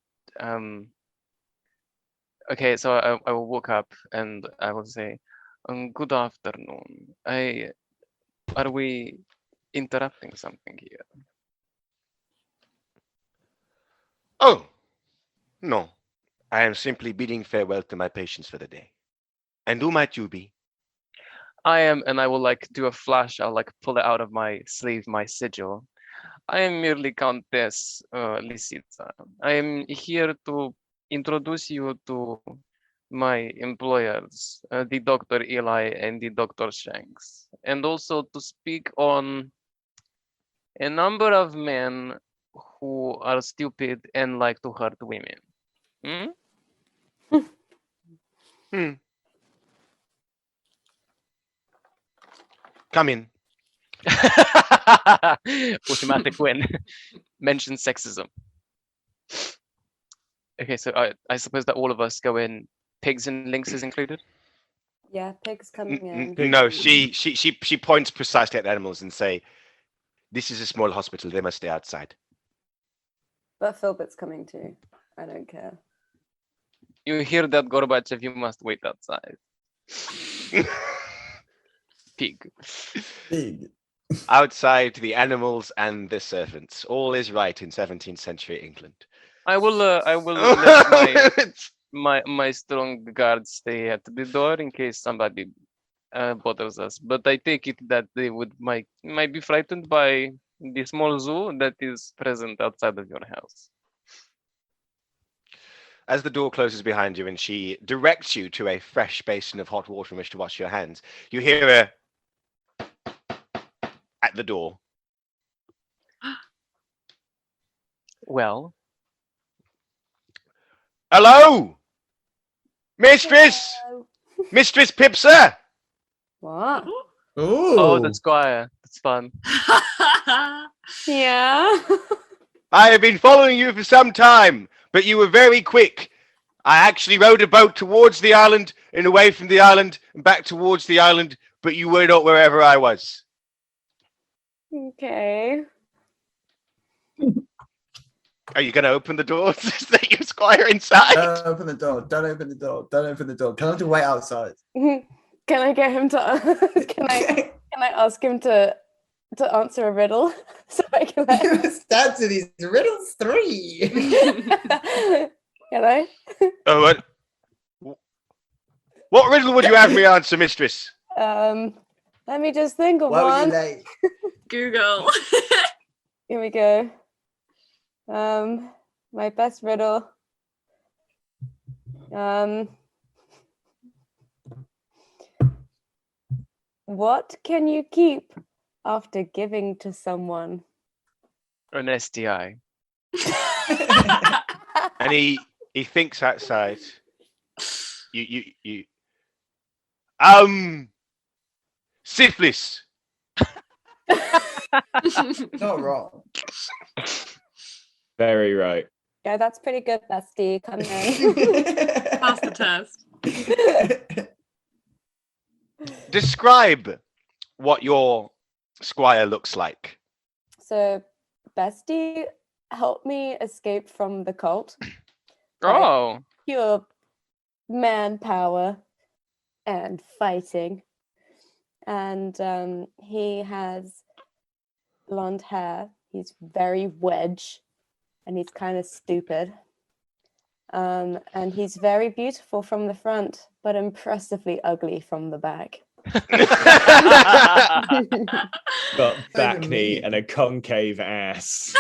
Okay, so I will walk up and I will say, Good afternoon. Are we interrupting something here? Oh, no. I am simply bidding farewell to my patients for the day. And who might you be? I am, and I will like do a flash. I'll like pull it out of my sleeve, my sigil. I am merely Countess Lisitsa. I am here to introduce you to my employers, the Dr. Eli and the Dr. Shanks, and also to speak on a number of men who are stupid and like to hurt women. Hmm. Come in. Automatic win. Mention sexism. Okay, so I suppose that all of us go in. Pigs and lynxes included. Yeah, pigs coming in. No, she points precisely at the animals and say, "This is a small hospital. They must stay outside." But Philbert's coming too. I don't care. You hear that, Gorbachev? You must wait outside. Pig. Big. Outside, the animals and the servants. All is right in 17th century England. I will let my strong guards stay at the door in case somebody bothers us. But I take it that they might be frightened by the small zoo that is present outside of your house. As the door closes behind you and she directs you to a fresh basin of hot water in which to wash your hands, you hear her at the door. Well, Hello, Mistress! Hello. Mistress Pipsa! What? Ooh. oh, the squire. That's fun. Yeah. I have been following you for some time, but you were very quick. I actually rowed a boat towards the island and away from the island and back towards the island, but you were not wherever I was. Okay. Are you going to open the door to let your squire inside? Don't open the door. Don't open the door. Don't open the door. Tell him to wait outside. Can I get him to? Can I ask him to answer a riddle so I can? Stats to these riddles 3. Can I? Oh, what riddle would you have me answer, Mistress? Let me just think of Why were you one. late? Google. Here we go. My best riddle. What can you keep after giving to someone? An STI. And he thinks outside. You. Syphilis. Not wrong. Very right. Yeah, that's pretty good, bestie. Come in. Pass the test. Describe what your squire looks like. So, bestie helped me escape from the cult. Oh, Pure manpower and fighting. And he has blonde hair. He's very wedge. And he's kind of stupid. And he's very beautiful from the front, but impressively ugly from the back. Got back Don't knee mean. and a concave ass.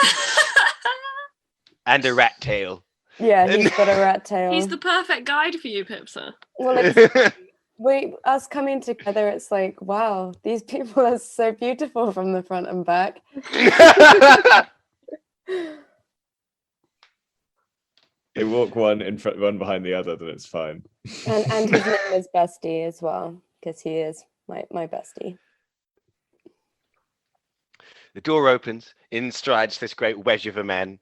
And a rat tail. Yeah, he's got a rat tail. He's the perfect guide for you, Pipsa. Well, it's, us coming together, it's like, wow, these people are so beautiful from the front and back. You walk one in front, one behind the other, then it's fine. And his name is Bestie as well, because he is my bestie. The door opens. In strides this great wedge of a man.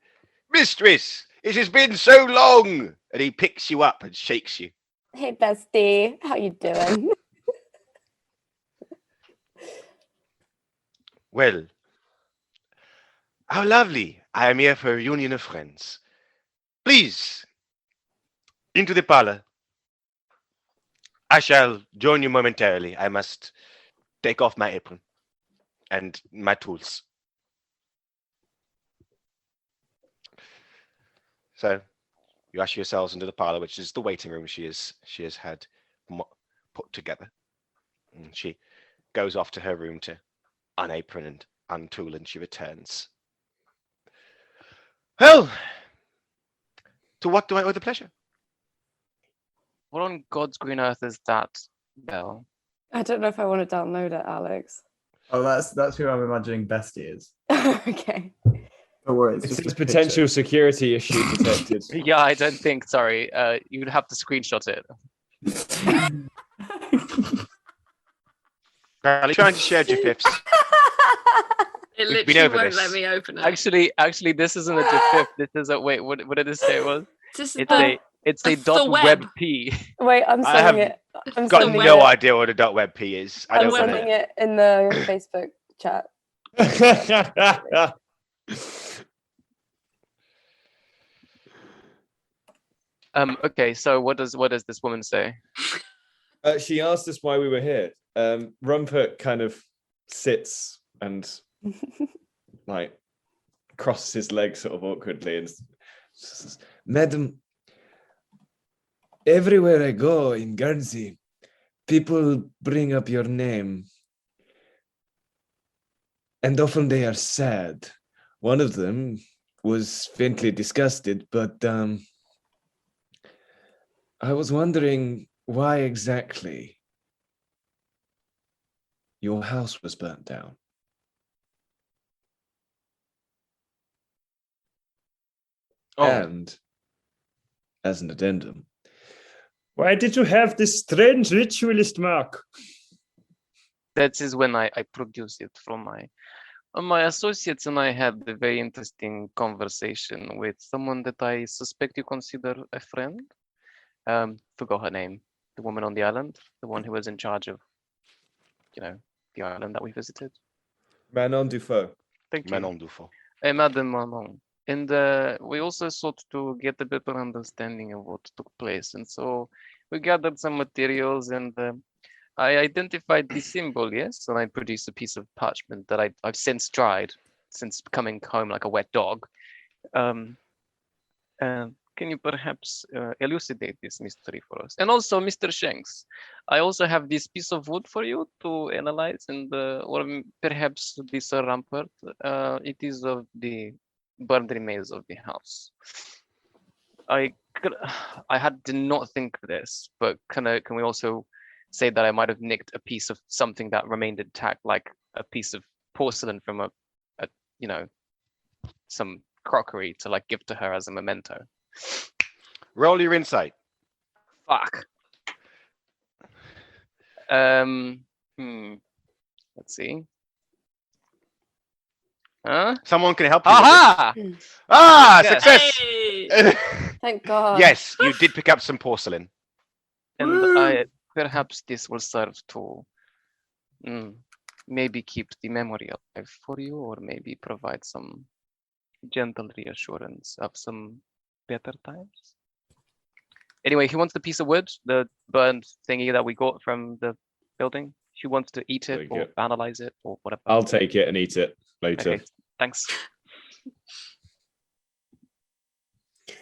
Mistress, it has been so long! And he picks you up and shakes you. Hey, Bestie, how you doing? Well, how lovely. I am here for a reunion of friends. Please, into the parlor. I shall join you momentarily. I must take off my apron and my tools. So you usher yourselves into the parlor, which is the waiting room she has had put together. And she goes off to her room to unapron and untool, and she returns. Well, to what do I owe the pleasure? What on God's green earth is that bell? I don't know if I want to download it, Alex. Oh, that's who I'm imagining Bestie is. Okay. Don't worry. It It's just says a picture. potential security issue detected. Yeah, I don't think. Sorry, you'd have to screenshot it. Are you trying to share GIFs? It We've been literally over won't this. let me open it. Actually, this isn't a GIF. This is a wait. What did it say it was? This is It's the- it's a the web. .webp. Wait, I'm I have sending it. I'm Got sending no it. idea what a .webp is. I I'm don't want sending to. it in the Facebook chat. Okay, so what does this woman say? She asked us why we were here. Rumpert kind of sits and like crosses his legs sort of awkwardly and says, "Madam, everywhere I go in Guernsey, people bring up your name. And often they are sad. One of them was faintly disgusted, but I was wondering why exactly your house was burnt down." Oh, And as an addendum, Why did you have this strange ritualist mark? That is when I produce it from my associates, and I had a very interesting conversation with someone that I suspect you consider a friend. Forgot her name. The woman on the island, the one who was in charge of, the island that we visited. Manon Dufault. Thank you. Manon Dufault. Madame Manon. And we also sought to get a better understanding of what took place. And so we gathered some materials, and I identified the symbol, yes, and I produced a piece of parchment that I've since dried, since coming home like a wet dog. Can you perhaps elucidate this mystery for us? And also, Mr. Shanks, I also have this piece of wood for you to analyze, and or perhaps this rampart. It is of the burned remains of the house. I did not think of this, but can we also say that I might have nicked a piece of something that remained intact, like a piece of porcelain from a some crockery to like give to her as a memento. Roll your insight. Fuck. Let's see. Huh? Someone can help you. with Aha! this. Ah, Yes. success! Hey! Thank God. Yes, you did pick up some porcelain. And perhaps this will serve to maybe keep the memory alive for you, or maybe provide some gentle reassurance of some better times. Anyway, he wants the piece of wood, the burned thingy that we got from the building. He wants to eat it Take or it. analyze it or whatever. I'll take it and eat it later. Okay, thanks.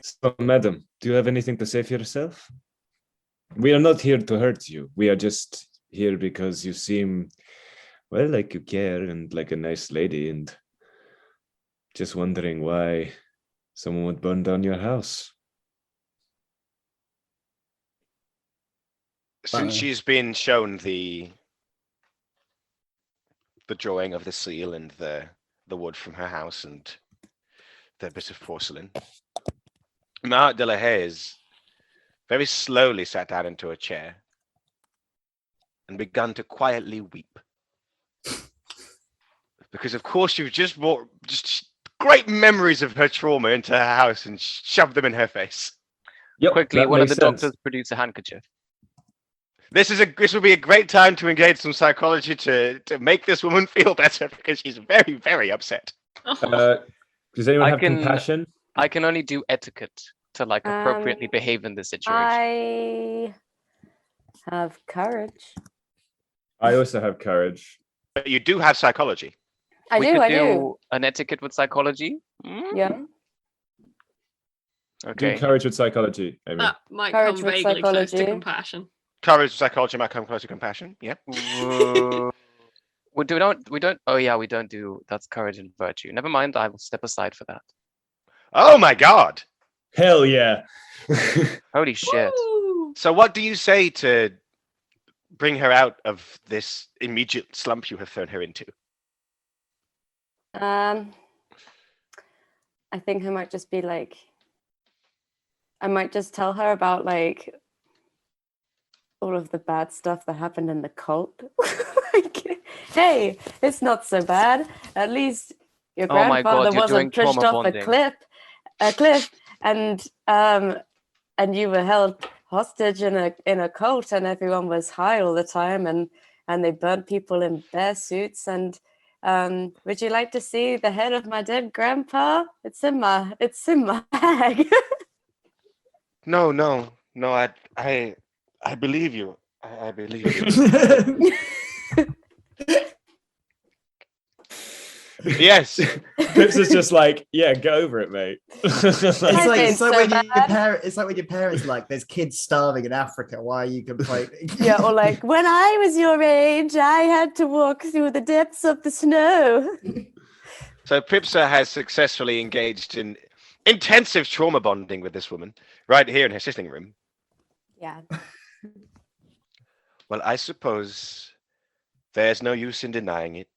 So, madam, do you have anything to say for yourself? We are not here to hurt you. We are just here because you seem, well, like you care and like a nice lady, and just wondering why someone would burn down your house. Since she's been shown the drawing of the seal and the wood from her house and the bit of porcelain, Marthe Dullahan has very slowly sat down into a chair and begun to quietly weep. Because of course you've just brought just great memories of her trauma into her house and shoved them in her face. Yep, Quickly, that one of the makes sense. doctors produce a handkerchief. This would be a great time to engage some psychology to make this woman feel better, because she's very, very upset. Does anyone I have can- compassion? I can only do etiquette to like appropriately behave in this situation. have courage. I also have courage. But you do have psychology. I we do. could I do. an etiquette with psychology. Yeah. Do Okay. courage with psychology, Amy. That might Courage come with vaguely close to psychology. compassion. Courage, psychology might come close to compassion. Yeah. We don't. Oh yeah, we don't do. That's courage and virtue. Never mind. I will step aside for that. Oh my God. Hell yeah. Holy shit. Woo! So what do you say to bring her out of this immediate slump you have thrown her into? I think I might just be like, I might just tell her about like all of the bad stuff that happened in the cult. Like, hey, it's not so bad. At least your Oh my God, grandfather you're doing wasn't pushed trauma off bonding. a cliff, and you were held hostage in a cult, and everyone was high all the time, and they burnt people in bear suits. And would you like to see the head of my dead grandpa? It's in my bag. No. I believe you. I believe you. Yes. Pips is just like, yeah, get over it, mate. It's I like think it's like so when bad. it's like when your parents like there's kids starving in Africa. Why are you complaining? Yeah, or like, when I was your age, I had to walk through the depths of the snow. So Pipsa has successfully engaged in intensive trauma bonding with this woman right here in her sitting room. Yeah. Well, I suppose there's no use in denying it.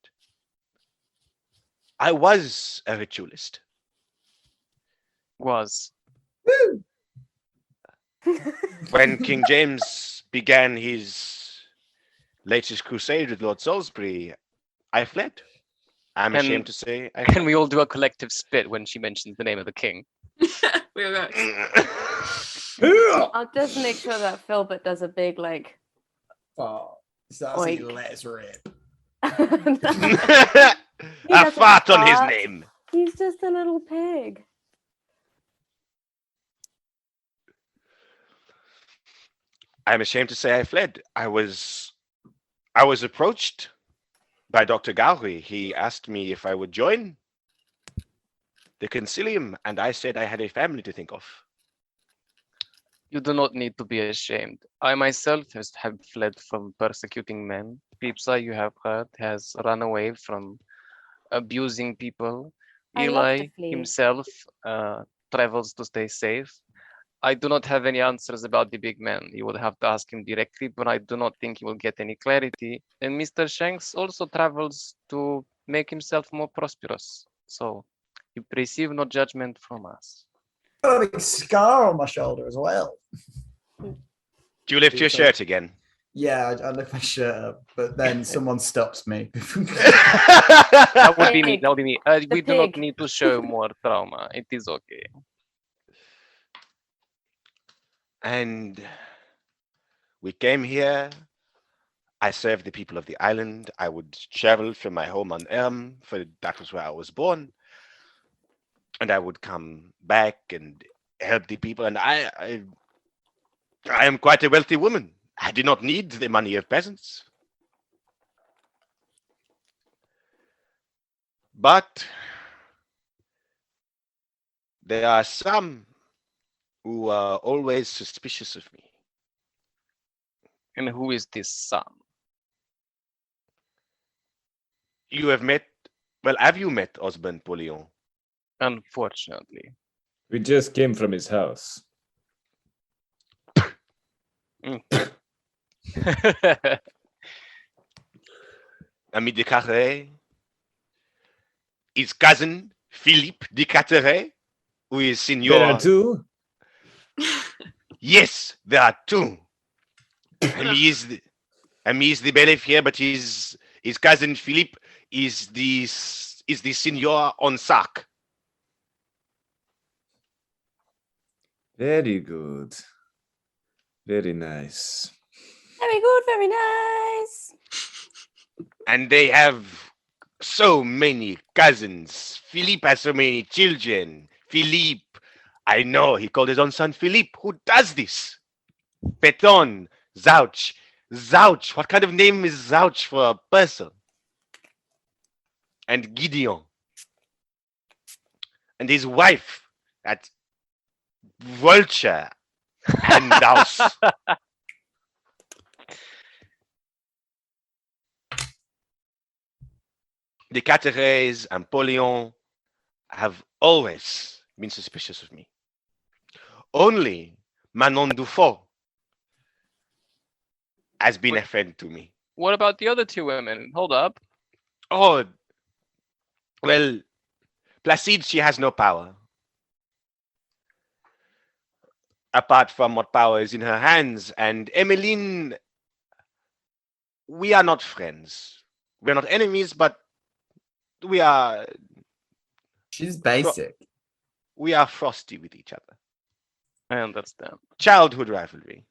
I was a ritualist. Was. When King James began his latest crusade with Lord Salisbury, I fled. I'm Can- ashamed to say I Can we all do a collective spit when she mentions the name of the king? We were I'll just make sure that Philbert does a big like. Oh, so that's like, Oink. let's rip. I doesn't fart on his fart. name. He's just a little pig. I'm ashamed to say I fled. I was approached by Dr. Gowrie. He asked me if I would join the concilium, and I said I had a family to think of. You do not need to be ashamed. I myself have fled from persecuting men. Pipsa, you have heard, has run away from abusing people. I love to Eli flee. himself travels to stay safe. I do not have any answers about the big man. You will have to ask him directly, but I do not think you will get any clarity. And Mr. Shanks also travels to make himself more prosperous. So you receive no judgment from us. Got a big scar on my shoulder as well. Do you lift your shirt again? Yeah, I lift my shirt up, but then someone stops me. That would be me. Pig. That would be me. We do not pig. need to show more trauma. It is okay. And we came here. I served the people of the island. I would travel from my home on Elm, for that was where I was born. And I would come back and help the people. And I am quite a wealthy woman. I do not need the money of peasants. But there are some who are always suspicious of me. And who is this son? You have met, well, have you met Osmond Polion? Unfortunately. We just came from his house. Ami de Carré? His cousin, Philippe de Carteret? Who is Signor? There are two. Yes, there are two. Ami is the bailiff here, but his cousin Philippe is the Signor on sack. Very good. Very nice. Very good, very nice. And they have so many cousins. Philippe has so many children. Philippe, I know, he called his own son Philippe. Who does this? Peton, Zouch. Zouch. What kind of name is Zouch for a person? And Gideon. And his wife, that vulture. And Daus. The Caterets and Polion have always been suspicious of me. Only Manon Dufault has been a friend to me. What about the other two women? Hold up. Oh, well, Placide, she has no power. Apart from what power is in her hands. And Emmeline, we are not friends. We're not enemies, but we are She's basic. frosty with each other. I understand. Childhood rivalry.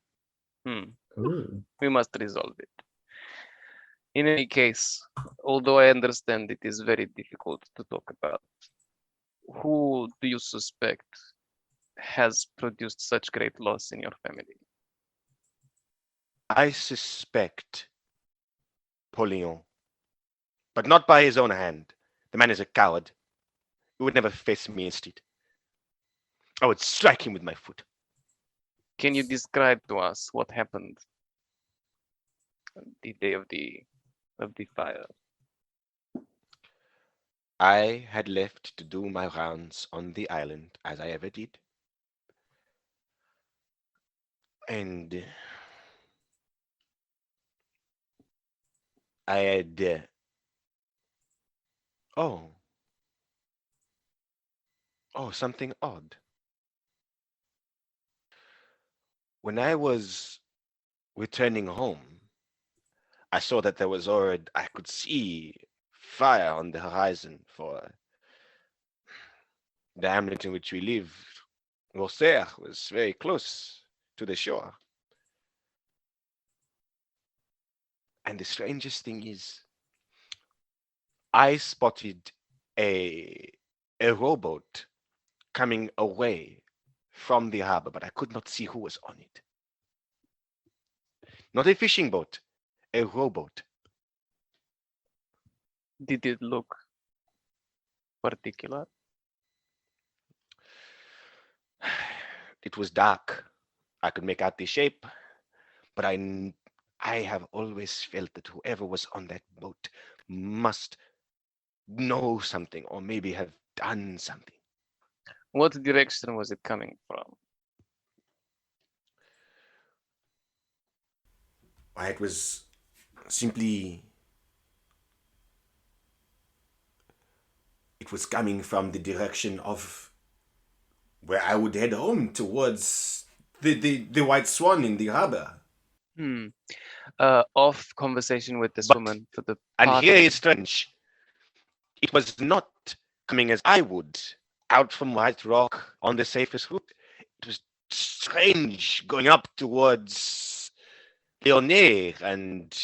Ooh. We must resolve it. In any case, although I understand it is very difficult to talk about, who do you suspect has produced such great loss in your family? I suspect Polion, but not by his own hand. The man is a coward. He would never face me instead. I would strike him with my foot. Can you describe to us what happened the day of the fire? I had left to do my rounds on the island, as I ever did. And I had... Oh, something odd. When I was returning home, I saw that there was already, I could see fire on the horizon for the hamlet in which we live. Horreur was very close to the shore. And the strangest thing is, I spotted a rowboat coming away from the harbor, but I could not see who was on it. Not a fishing boat, a rowboat. Did it look particular? It was dark. I could make out the shape, but I have always felt that whoever was on that boat must know something, or maybe have done something. What direction was it coming from? It was simply... It was coming from the direction of where I would head home, towards the White Swan in the harbor. Off conversation with this But- woman for the And party. here is strange. It was not coming as I would, out from White Rock on the safest route. It was strange going up towards Lyonnais and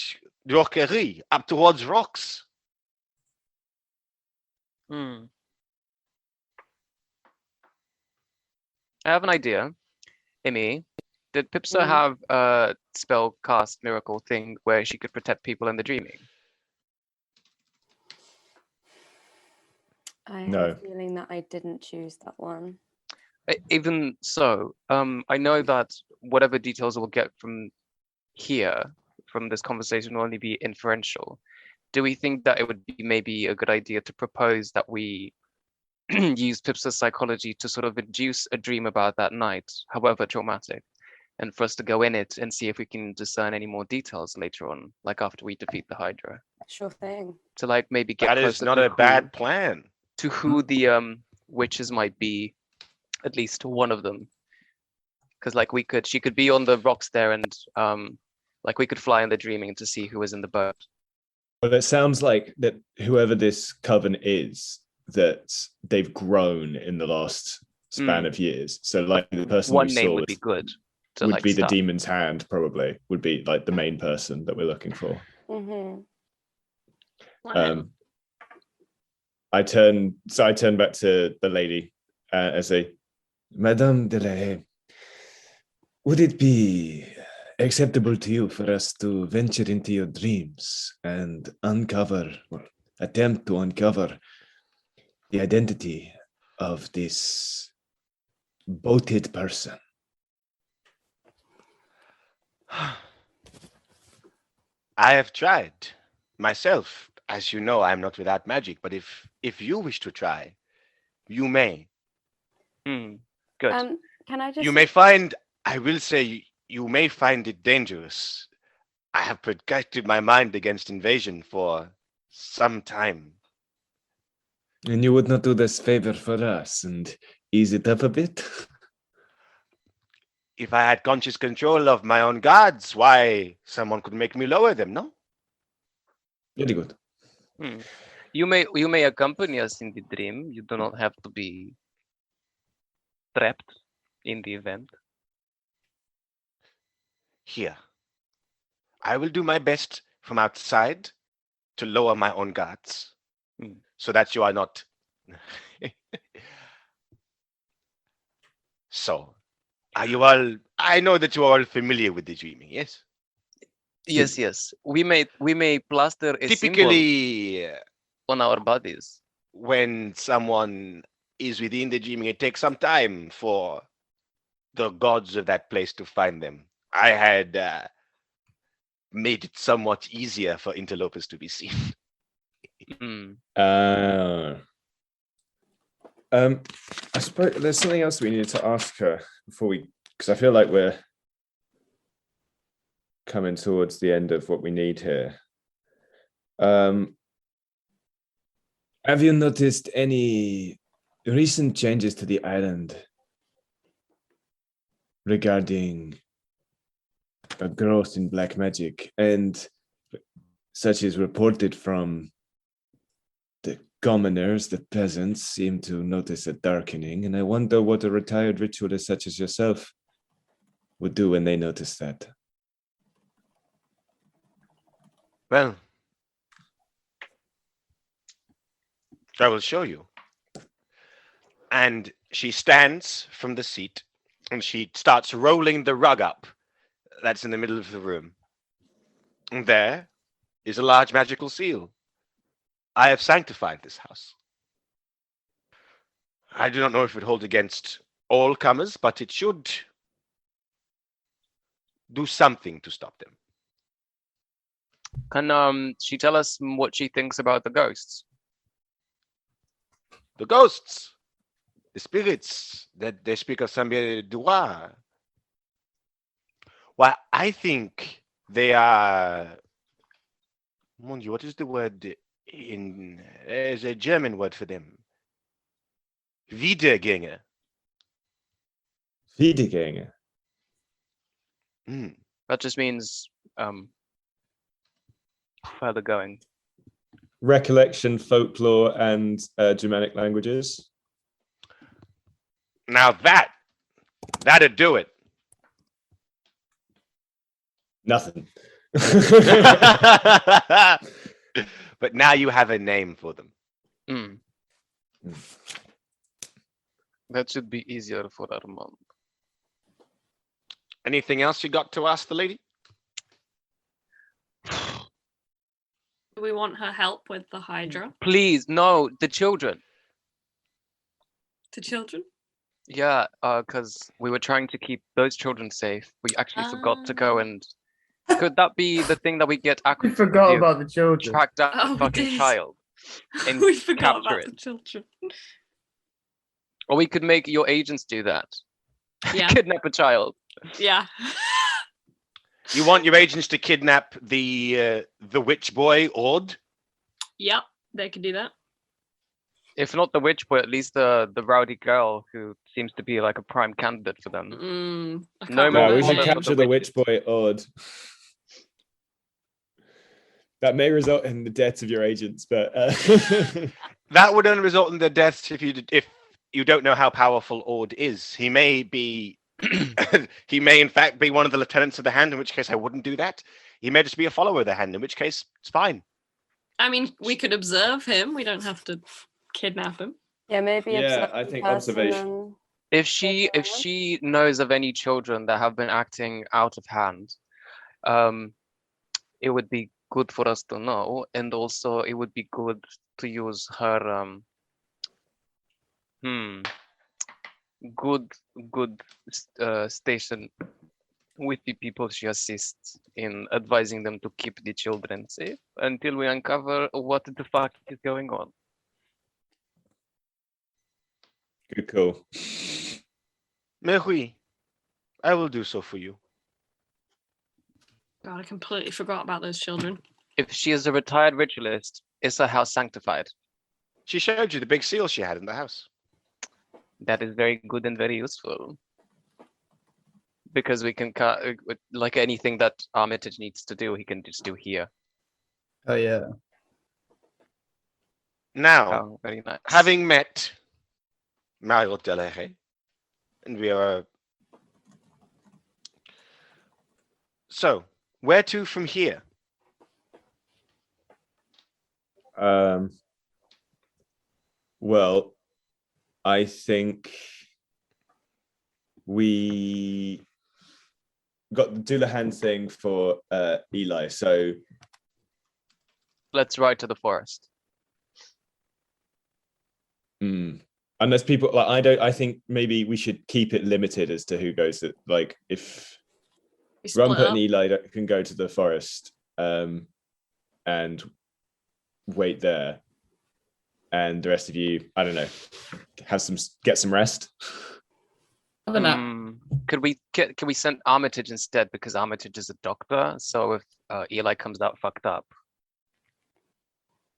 Roquerie, up towards rocks. I have an idea. Amy, did Pipsa have a spell cast miracle thing where she could protect people in the dreaming? I have No. a feeling that I didn't choose that one. Even so, I know that whatever details we'll get from here, from this conversation, will only be inferential. Do we think that it would be maybe a good idea to propose that we use Pipsa's psychology to sort of induce a dream about that night, however traumatic, and for us to go in it and see if we can discern any more details later on, like after we defeat the Hydra, Sure thing. to like maybe get That is closer not to a bad plan. to who the witches might be, at least one of them, because like she could be on the rocks there, and like we could fly in the dreaming to see who was in the boat. Well, it sounds like that whoever this coven is, that they've grown in the last span of years. So like the person One we name saw would be good. To, would like, be the start. demon's hand, probably would be like the main person that we're looking for. Mm-hmm. I turn back to the lady and say, Madame de la Haye, would it be acceptable to you for us to venture into your dreams and uncover, or attempt to uncover, the identity of this boated person? I have tried myself. As you know, I am not without magic, but if you wish to try, you may. Good. Can I just? You may find, I will say, you may find it dangerous. I have protected my mind against invasion for some time. And you would not do this favor for us and ease it up a bit? If I had conscious control of my own gods, why, someone could make me lower them, no? Very good. You may accompany us in the dream. You do not have to be trapped in the event. Here. I will do my best from outside to lower my own guards so that you are not. So, are you all? I know that you are all familiar with the dreaming, yes? Yes. We may plaster a symbol Typically, on our bodies. when someone is within the dreaming, it takes some time for the gods of that place to find them. I had made it somewhat easier for interlopers to be seen. I suppose there's something else we needed to ask her before we, because I feel like we're coming towards the end of what we need here. Have you noticed any recent changes to the island regarding a growth in black magic, and such is reported from the commoners? The peasants seem to notice a darkening, and I wonder what a retired ritualist such as yourself would do when they notice that. Well, I will show you. And she stands from the seat and she starts rolling the rug up that's in the middle of the room. And there is a large magical seal. I have sanctified this house. I do not know if it would hold against all comers, but it should do something to stop them. Can she tell us what she thinks about the ghosts? The ghosts, the spirits that they speak of Saint Duas. Well, I think they are. Mon Dieu, what is the word in? There's a German word for them. Wiedergänger. Wiedergänger. That just means further going. Recollection, folklore, and Germanic languages. Now that'd do it. Nothing. But now you have a name for them. That should be easier for Armand. Anything else you got to ask the lady? Do we want her help with the Hydra? Please, no, the children. The children? Yeah, because we were trying to keep those children safe. We actually forgot to go and. Could that be the thing that we get We accurate? forgot about the children. Track down Oh, the fucking this. child and We forgot capture about the it. children. Or we could make your agents do that. Yeah. Kidnap a child. Yeah. You want your agents to kidnap the witch boy, Ord? Yep, they could do that. If not the witch boy, at least the rowdy girl who seems to be like a prime candidate for them. I can't No Yeah, remember we her should more name. capture the witch boy Odd. That may result in the deaths of your agents, but That would only result in their deaths if you don't know how powerful Ord is. He may be, he may in fact be one of the lieutenants of the Hand, in which case I wouldn't do that. He may just be a follower of the Hand, in which case it's fine. I mean, we could observe him. We don't have to kidnap him. Yeah, maybe. Yeah, observe I the think person observation. and- If she knows of any children that have been acting out of hand, it would be good for us to know, and also it would be good to use her good station with the people she assists in advising them to keep the children safe until we uncover what the fuck is going on. Good call. Mais oui, I will do so for you. God, I completely forgot about those children. If she is a retired ritualist, is her house sanctified? She showed you the big seal she had in the house. That is very good and very useful. Because we can, like anything that Armitage needs to do, he can just do here. Oh yeah. Now, Oh, very nice. having met Mario Dullahan, and we are... So, where to from here? Well, I think we got the Dullahan thing for Eli, so Let's ride to the forest. unless people like I think maybe we should keep it limited as to who goes to, like, if We split Rumpet up. and Eli can go to the forest and wait there, and the rest of you, I don't know, get some rest. Can we send Armitage instead, because Armitage is a doctor, so if Eli comes out fucked up,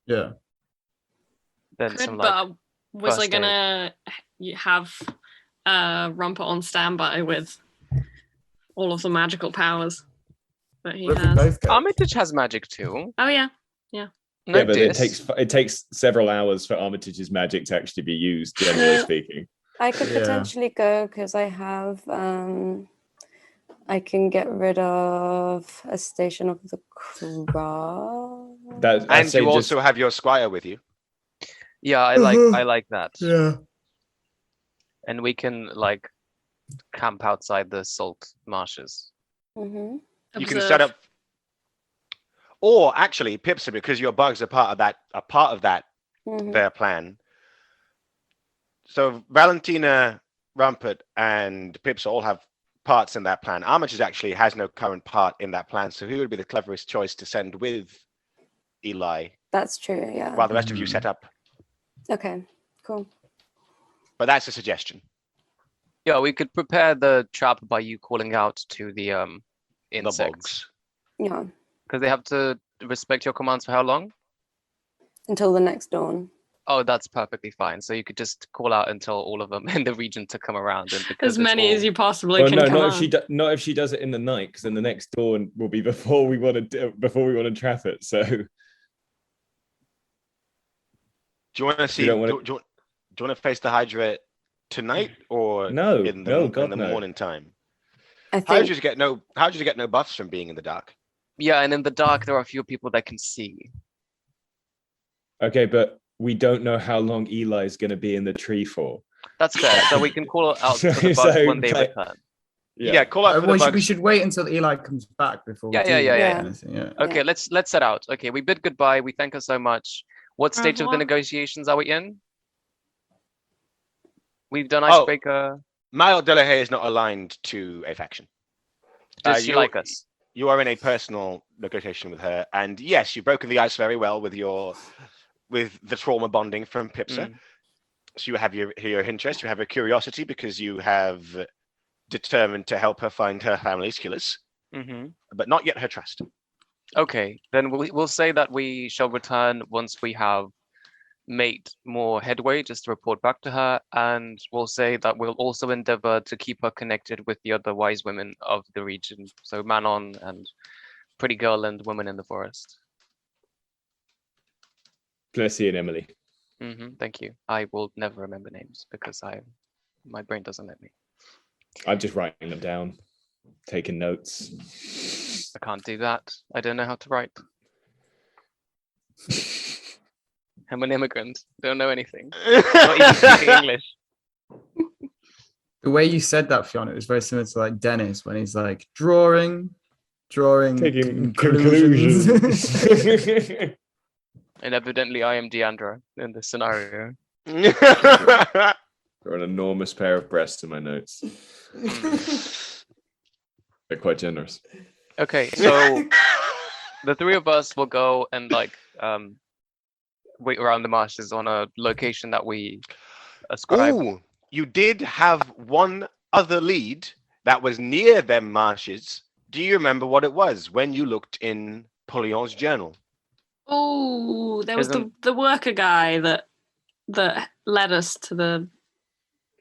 Yeah. then Could, some but was I first aid. gonna have Rumpet on standby with all of the magical powers that he What if we has? both go? Armitage has magic too. Oh yeah. Yeah, but it Notice. takes several hours for Armitage's magic to actually be used, generally speaking. I could Yeah. potentially go because I have I can get rid of a station of the cross. I And say you just- also have your squire with you. Yeah, I like that. Yeah. And we can like camp outside the salt marshes. Mm-hmm. You can set up, or actually, Pipsa, because your bugs are part of that Mm-hmm. their plan. So Valentina, Rumpet, and Pipsa all have parts in that plan. Armitage actually has no current part in that plan, so who would be the cleverest choice to send with Eli That's true. Yeah. while the rest of you set up? Okay. Cool. But that's a suggestion. Yeah, we could prepare the trap by you calling out to the The insects. bugs. Yeah. Because they have to respect your commands for how long? Until the next dawn. Oh, that's perfectly fine. So you could just call out and tell all of them in the region to come around. And because As many as you possibly Well, can no, come on. not if she does it in the night, because then the next dawn will be before we want to trap it. So Do you want to see? don't Do, wanna- do, you want to face the Hydra tonight or No, in the no, in God, the no. morning time? I think Hydras get no buffs from being in the dark. yeah, and in the dark there are a few people that can see. okay, but we don't know how long Eli's going to be in the tree for. That's fair. So we can call out to the bugs So, when they like- return. Yeah, call out for the we bugs. should wait until Eli comes back before. Yeah, we yeah, do yeah, yeah. anything, yeah. Okay, let's set out. Okay, we bid goodbye. We thank her so much. What stage of the Uh-huh. negotiations are we in? We've done Oh. icebreaker. Mario Delahaye is not aligned to a faction. Does she you- like us? You are in a personal negotiation with her, and yes, you've broken the ice very well with the trauma bonding from Pipsa. Mm. So you have your interest, you have your curiosity because you have determined to help her find her family's killers, Mm-hmm. but not yet her trust. Okay, then we'll say that we shall return once we have made more headway, just to report back to her, and we'll say that we'll also endeavor to keep her connected with the other wise women of the region, so Manon and Pretty Girl and Women in the Forest. Plessy and Emily. Thank you. I will never remember names because my brain doesn't let me. I'm just writing them down, taking notes. I can't do that. I don't know how to write. I'm an immigrant. Don't know anything. Not even speaking English. The way you said that, Fiona, it was very similar to like Dennis when he's like drawing, drawing Taking conclusions. conclusions. And evidently, I am Deandra in this scenario. Got an enormous pair of breasts in my notes. They're quite generous. Okay, so the three of us will go and wait around the marshes on a location that we ascribe. Ooh, you did have one other lead that was near them marshes. Do you remember what it was when you looked in Pollyon's journal? Oh, there was Isn't- the worker guy that led us to the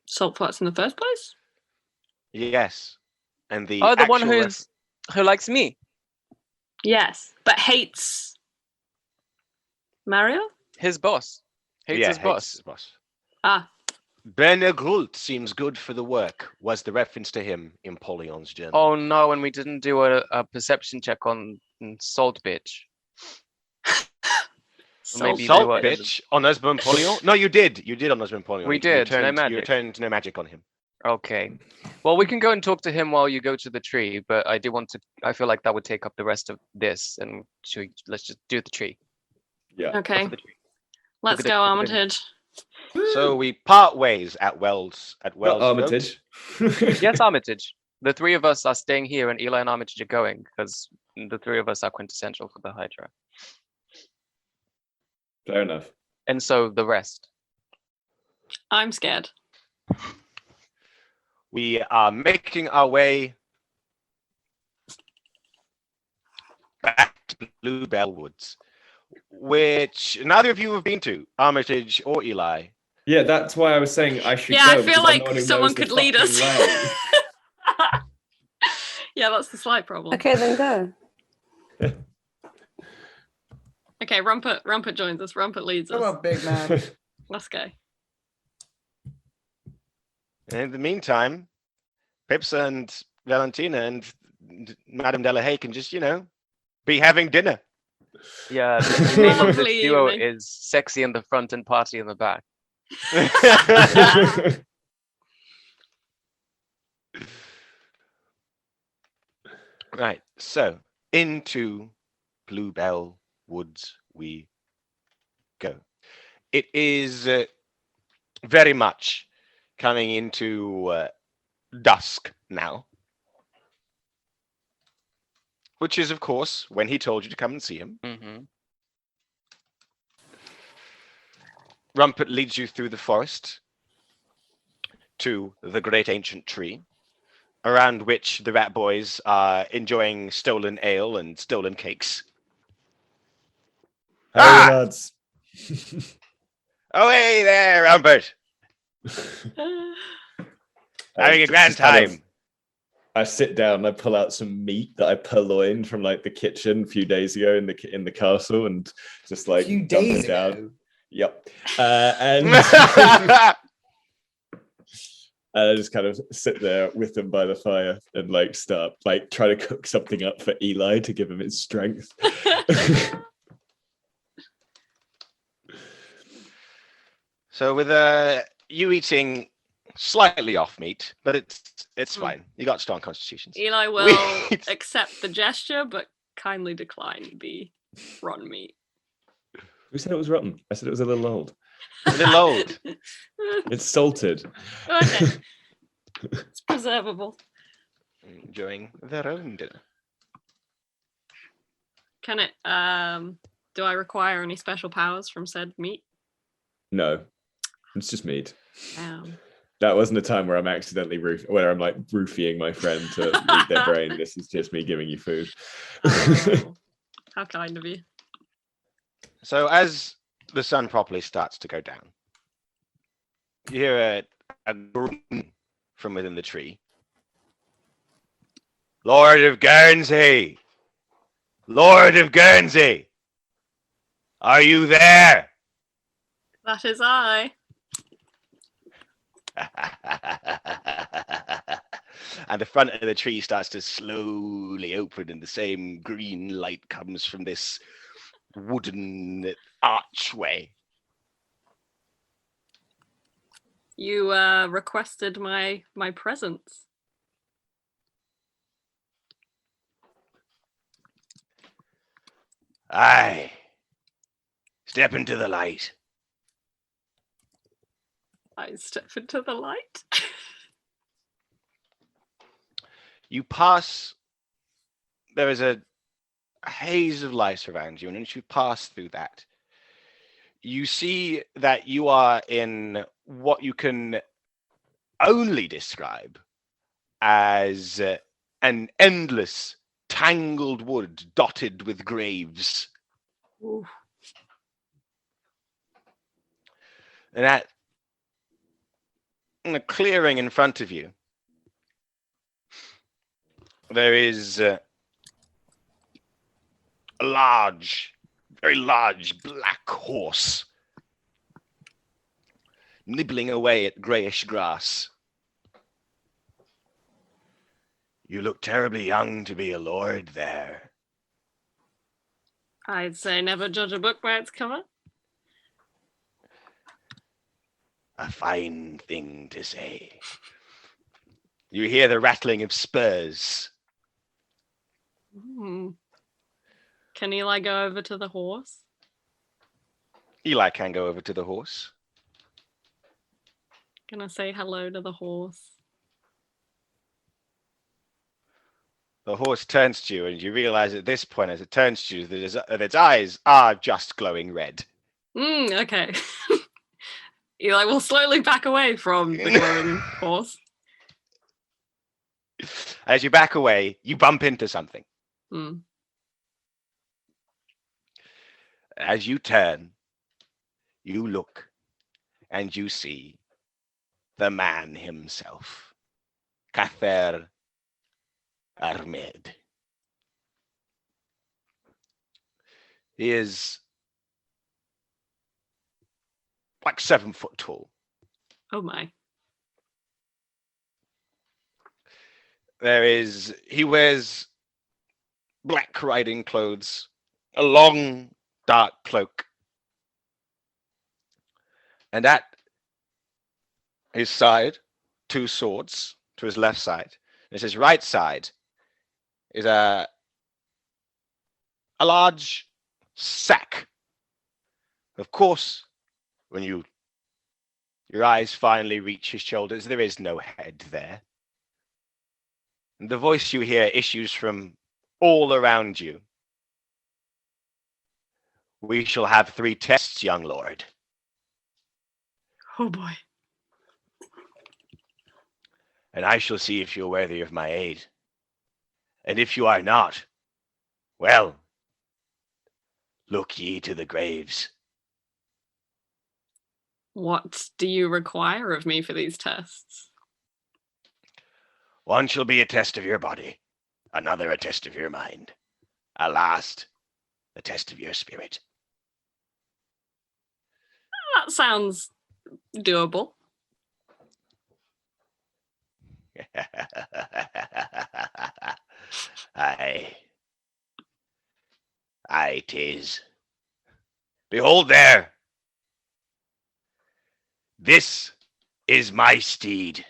salt flats in the first place. Yes. And the Oh, the one actual who likes me. Yes, but hates Mario. His boss. Hates his boss. his boss. Ah, Benegrult seems good for the work, was the reference to him in Pollyon's journal. Oh no, and we didn't do a perception check on Salt Bitch. Maybe they Salt were- bitch on Osborne Pollyon? No, you did. You did on Osborne Pollyon. We did, no You magic. turned no magic on him. Okay. Well, we can go and talk to him while you go to the tree, but I feel like that would take up the rest of this, and let's just do the tree. Yeah. Go okay. for the tree. Let's at go, it. Armitage. So we part ways at Wells. Not Armitage. Yes, Armitage. The three of us are staying here, and Eli and Armitage are going because the three of us are quintessential for the Hydra, Fair enough. and so the rest. I'm scared. We are making our way back to Bluebell Woods, which neither of you have been to, Armitage or Eli. Yeah, that's why I was saying I should Yeah, go. I feel because I'm like the one who someone knows the could lead fucking us. way. Yeah, that's the slight problem. Okay, then go. Okay, Rumpet joins us. Rumpet leads Come us. on, big man. Let's go. And in the meantime, Pips and Valentina and Madame Delahaye can just, be having dinner. Yeah, the name of this Lovely duo evening. is Sexy in the front and Party in the back. Right, so into Bluebell Woods we go. It is very much coming into dusk now, which is, of course, when he told you to come and see him. Mm-hmm. Rumpet leads you through the forest to the great ancient tree, around which the rat boys are enjoying stolen ale and stolen cakes. Hello, lads. Oh, hey there, Rumpet! Having a grand Just kind of- time. I sit down and I pull out some meat that I purloined from the kitchen a few days ago in the castle, and just A few dump days it down. ago. Yep. And I just kind of sit there with them by the fire and start try to cook something up for Eli to give him his strength. So with you eating slightly off meat, but it's fine. You got strong constitutions. Eli will Wait. accept the gesture, but kindly decline the rotten meat. Who said it was rotten? I said it was a little old. A little old. It's salted. Okay. It's preservable. Enjoying their own dinner. Can it do I require any special powers from said meat? No, it's just meat. Um, That wasn't a time where I'm accidentally roofing my friend to eat their brain. This is just me giving you food. oh, how kind of you. So as the sun properly starts to go down, you hear a groan from within the tree. Lord of Guernsey! Lord of Guernsey! Are you there? That is I. And the front of the tree starts to slowly open, and the same green light comes from this wooden archway. You requested my presence. Aye. Step into the light. I step into the light. You pass. There is a haze of light around you, and as you pass through that, you see that you are in what you can only describe as an endless, tangled wood dotted with graves. Ooh. And in a clearing in front of you, there is a large, very large black horse nibbling away at greyish grass. You look terribly young to be a lord there. I'd say never judge a book by its cover. A fine thing to say. You hear the rattling of spurs. Can Eli go over to the horse? Eli can go over to the horse. Can I say hello to the horse? The horse turns to you, and you realize at this point, as it turns to you, that its eyes are just glowing red. Okay. Eli will slowly back away from the glowing horse. As you back away, you bump into something. As you turn, you look, and you see the man himself, Cather Armitage. He is like 7 foot tall. Oh my. He wears black riding clothes, a long dark cloak, and at his side, 2 swords to his left side. And his right side is a large sack. Of course, when your eyes finally reach his shoulders, there is no head there. And the voice you hear issues from all around you. We shall have 3 tests, young lord. Oh boy. And I shall see if you're worthy of my aid. And if you are not, well, look ye to the graves. What do you require of me for these tests? One shall be a test of your body, another a test of your mind, a last, a test of your spirit. That sounds doable. Aye, 'tis. Behold there. This is my steed.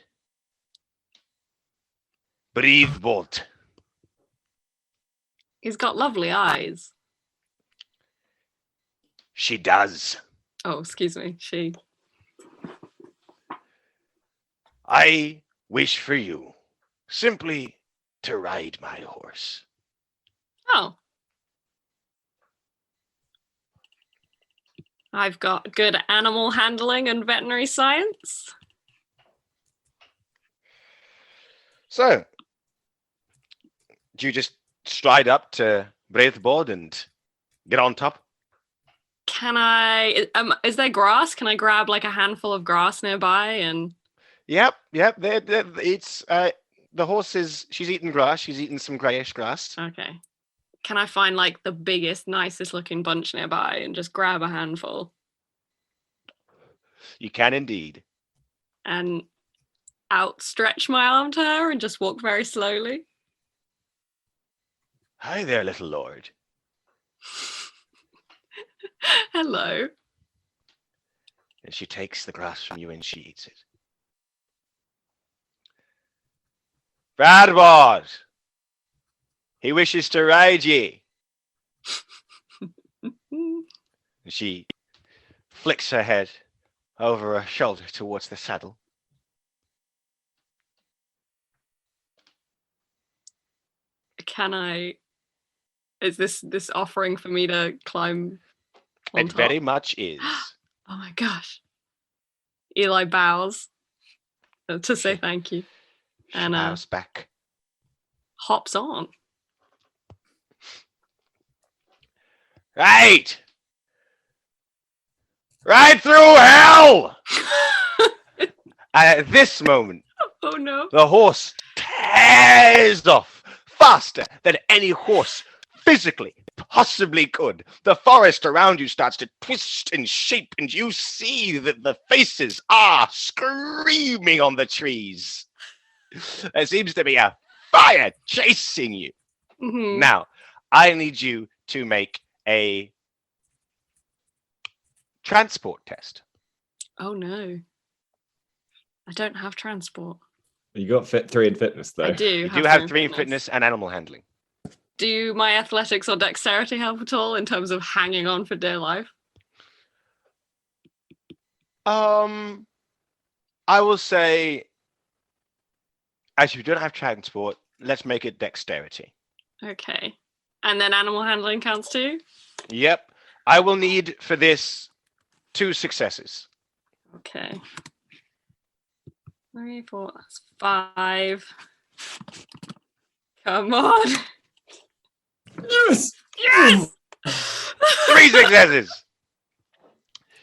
Breathe bolt. He's got lovely eyes. She does. Oh, excuse me. She. I wish for you simply to ride my horse. Oh. I've got good animal handling and veterinary science. So, do you just stride up to Braithboard and get on top? Can I? Is there grass? Can I grab like a handful of grass nearby and? Yep. It's the horse is. She's eating grass. She's eating some greyish grass. Okay. Can I find like the biggest, nicest looking bunch nearby and just grab a handful? You can indeed. And outstretch my arm to her and just walk very slowly. Hi there, little lord. Hello. And she takes the grass from you and she eats it. Bradward, he wishes to ride ye. And she flicks her head over her shoulder towards the saddle. Can I? Is this offering for me to climb on It top? very much is. Oh my gosh. Eli bows to say thank you. She And bows back. hops on. Right! Right through hell! And at this moment, Oh no. the horse tears off faster than any horse physically possibly could. The forest around you starts to twist and shape, and you see that the faces are screaming on the trees. There seems to be a fire chasing you. Mhm. Now, I need you to make a transport test. Oh no. I don't have transport. You got 3 in fitness though. I do. You do have 3 in fitness and animal handling. Do my athletics or dexterity help at all in terms of hanging on for dear life? I will say, as you don't have transport, let's make it dexterity. Okay. And then animal handling counts too? Yep. I will need for this 2 successes. Okay. 3, 4, that's 5. Come on. Yes! Yes! 3 successes.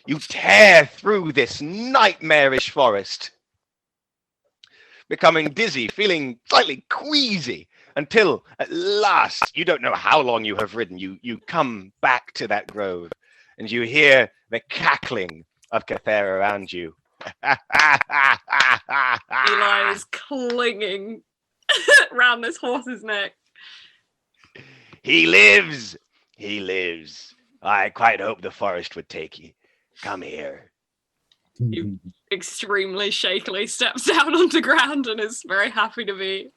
You tear through this nightmarish forest, becoming dizzy, feeling slightly queasy, until at last, you don't know how long you have ridden, you come back to that grove, and you hear the cackling of Cathera around you. Eli is clinging around this horse's neck. He lives! He lives. I quite hope the forest would take you. Come here. He extremely shakily steps down onto ground and is very happy to be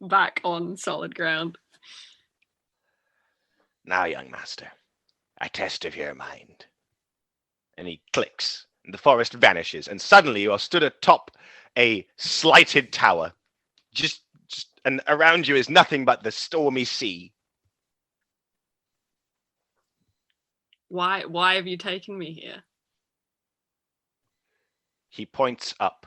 back on solid ground. Now, young master, a test of your mind. And he clicks, and the forest vanishes, and suddenly you are stood atop a slighted tower. And around you is nothing but the stormy sea. Why have you taken me here? He points up.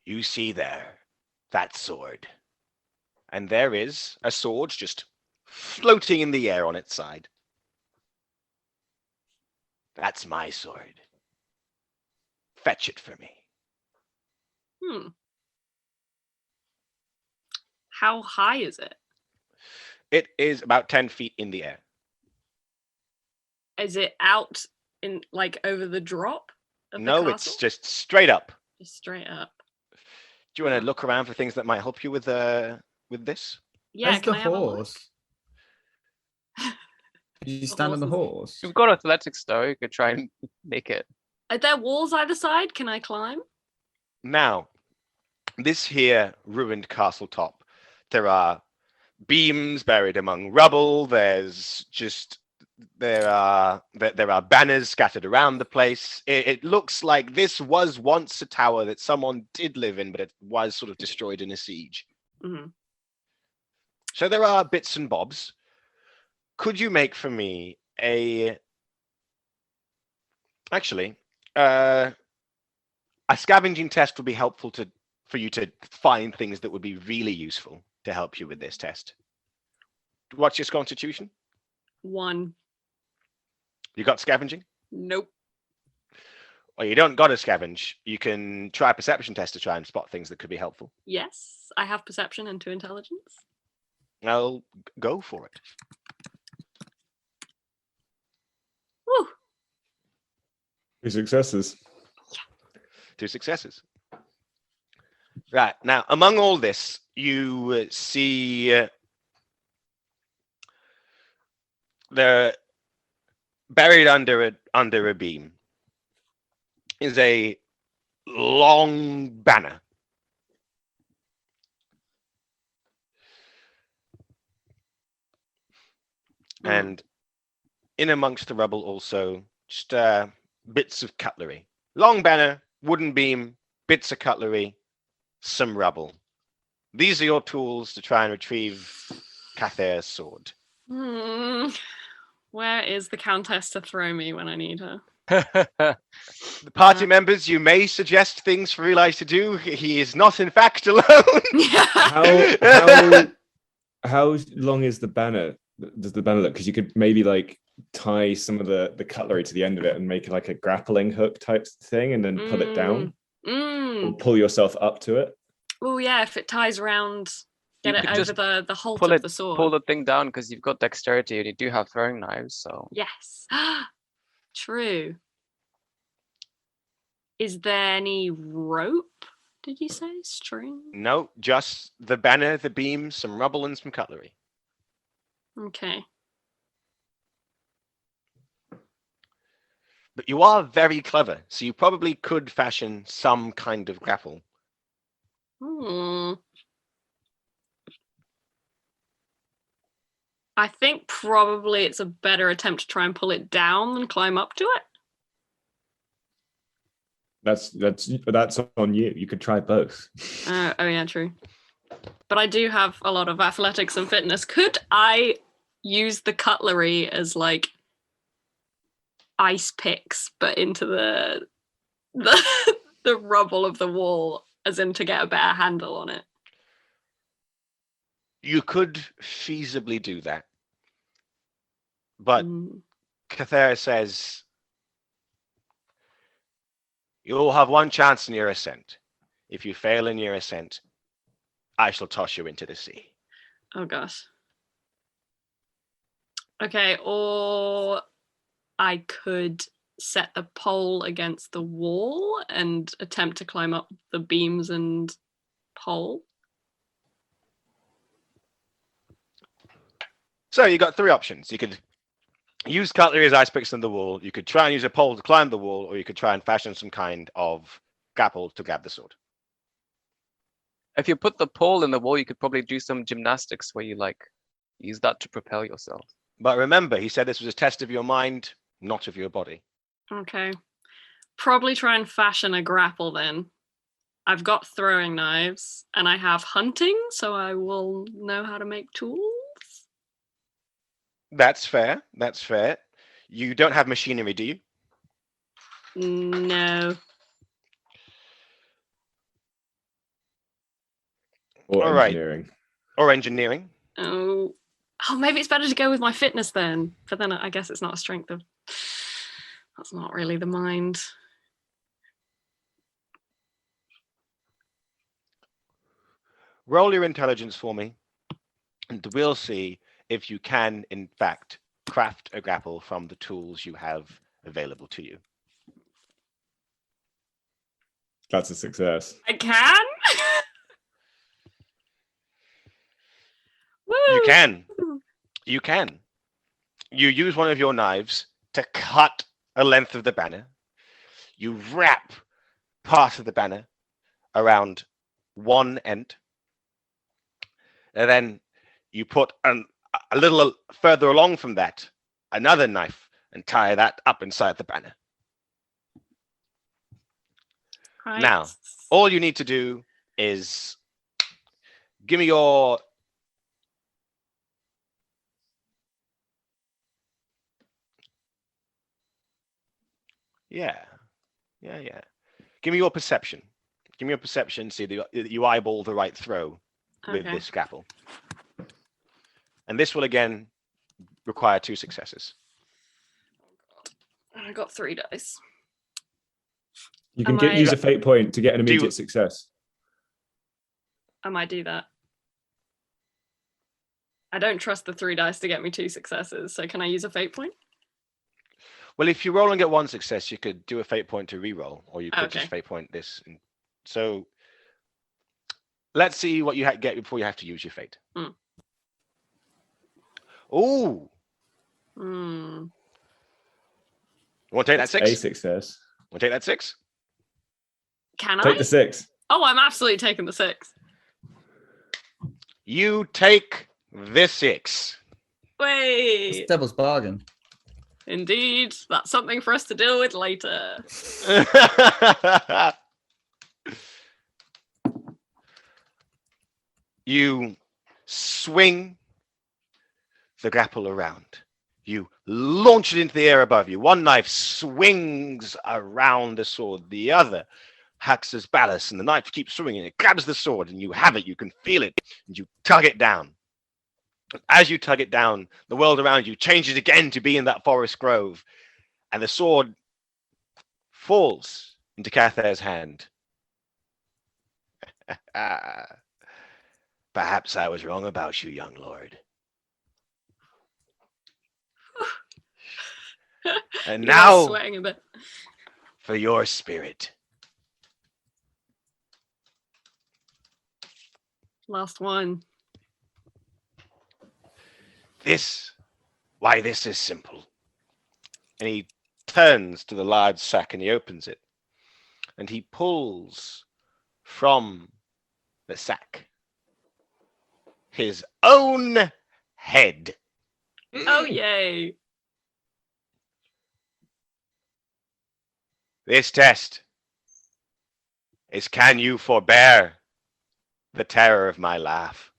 You see there, that sword. And there is a sword just floating in the air on its side. That's my sword. Fetch it for me. How high is it? It is about 10 feet in the air. Is it out in like over the drop of the No, castle? it's just straight up. Just straight up. Do you want to look around for things that might help you with this? Yeah, Where's can the I have a look? horse? Did you stand on the horse? You've got athletics though. You could try and make it. Are there walls either side? Can I climb? Now, this here ruined castle top. There are beams buried among rubble. There are banners scattered around the place. It looks like this was once a tower that someone did live in, but it was sort of destroyed in a siege. Mm-hmm. So there are bits and bobs. Could you make for me a scavenging test would be helpful for you to find things that would be really useful to help you with this test. What's your constitution? 1. You got scavenging? Nope. Well, you don't got to scavenge. You can try a perception test to try and spot things that could be helpful. Yes, I have perception and 2 intelligence. I'll go for it. Woo! 2 successes. 2 successes. Right. Now, among all this, you see they're buried under a beam is a long banner. And in amongst the rubble also, just bits of cutlery. Long banner, wooden beam, bits of cutlery, some rubble. These are your tools to try and retrieve Cathair's sword. Where is the Countess to throw me when I need her? The party members, you may suggest things for Eli to do. He is not, in fact, alone. How long is the banner? Does the banner look? Because you could maybe like tie some of the cutlery to the end of it and make it like a grappling hook type thing, and then pull it down, or pull yourself up to it. Oh yeah, if it ties around, get You it could over just the hilt pull of it- the sword. Pull the thing down because you've got dexterity and you do have throwing knives. So Yes. True. Is there any rope? Did you say string? No, just the banner, the beam, some rubble, and some cutlery. Okay. But you are very clever, so you probably could fashion some kind of grapple. I think probably it's a better attempt to try and pull it down than climb up to it. That's on you. You could try both. Oh yeah, true. But I do have a lot of athletics and fitness. Could I use the cutlery as like ice picks, but into the rubble of the wall, as in to get a better handle on it? You could feasibly do that. But Cathair says, you'll have one chance in your ascent. If you fail in your ascent, I shall toss you into the sea. Oh gosh. Okay, or I could set the pole against the wall and attempt to climb up the beams and pole. So you got three options. You could use cutlery as ice picks on the wall. You could try and use a pole to climb the wall, or you could try and fashion some kind of grapple to grab the sword. if you put the pole in the wall, you could probably do some gymnastics where you like use that to propel yourself. But remember, he said this was a test of your mind, not of your body. Okay. Probably try and fashion a grapple then. I've got throwing knives and I have hunting, so I will know how to make tools. That's fair. That's fair. You don't have machinery, do you? No. Or All right. engineering. Or engineering. Oh, maybe it's better to go with my fitness then. But then I guess it's not a strength of. That's not really the mind. Roll your intelligence for me, and we'll see if you can, in fact, craft a grapple from the tools you have available to you. That's a success. I can? Woo! You can. You can. You use one of your knives to cut a length of the banner. You wrap part of the banner around one end. And then you put a little further along from that, another knife, and tie that up inside the banner. Right. Now, all you need to do is give me your... Yeah. Give me your perception. Give me your perception, see that you eyeball the right throw with Okay. this scalpel. And this will again require 2 successes. I got 3 dice. You can Am I- use a fate point to get an Do you- immediate success. I might do that. I don't trust the 3 dice to get me 2 successes, so can I use a fate point? Well, if you roll and get 1 success, you could do a fate point to re-roll, or you could just Okay. fate point this. So let's see what you get before you have to use your fate. Hmm. Ooh, Hmm. you want to take that That's 6? a success. Want to take that 6? Can Take I? the 6. Oh, I'm absolutely taking the 6. You take the 6. Wait. It's devil's bargain. Indeed, that's something for us to deal with later. You swing the grapple around. You launch it into the air above you. One knife swings around the sword. The other hacks as ballast, and the knife keeps swinging. It grabs the sword, and you have it. You can feel it, and you tug it down. As you tug it down, the world around you changes again to be in that forest grove, and the sword falls into Cather's hand. Perhaps I was wrong about you, young lord. And You're now, sweating a bit. for your spirit. Last one. This is simple. And he turns to the large sack and he opens it. And he pulls from the sack his own head. Oh, yay. This test is, can you forbear the terror of my laugh?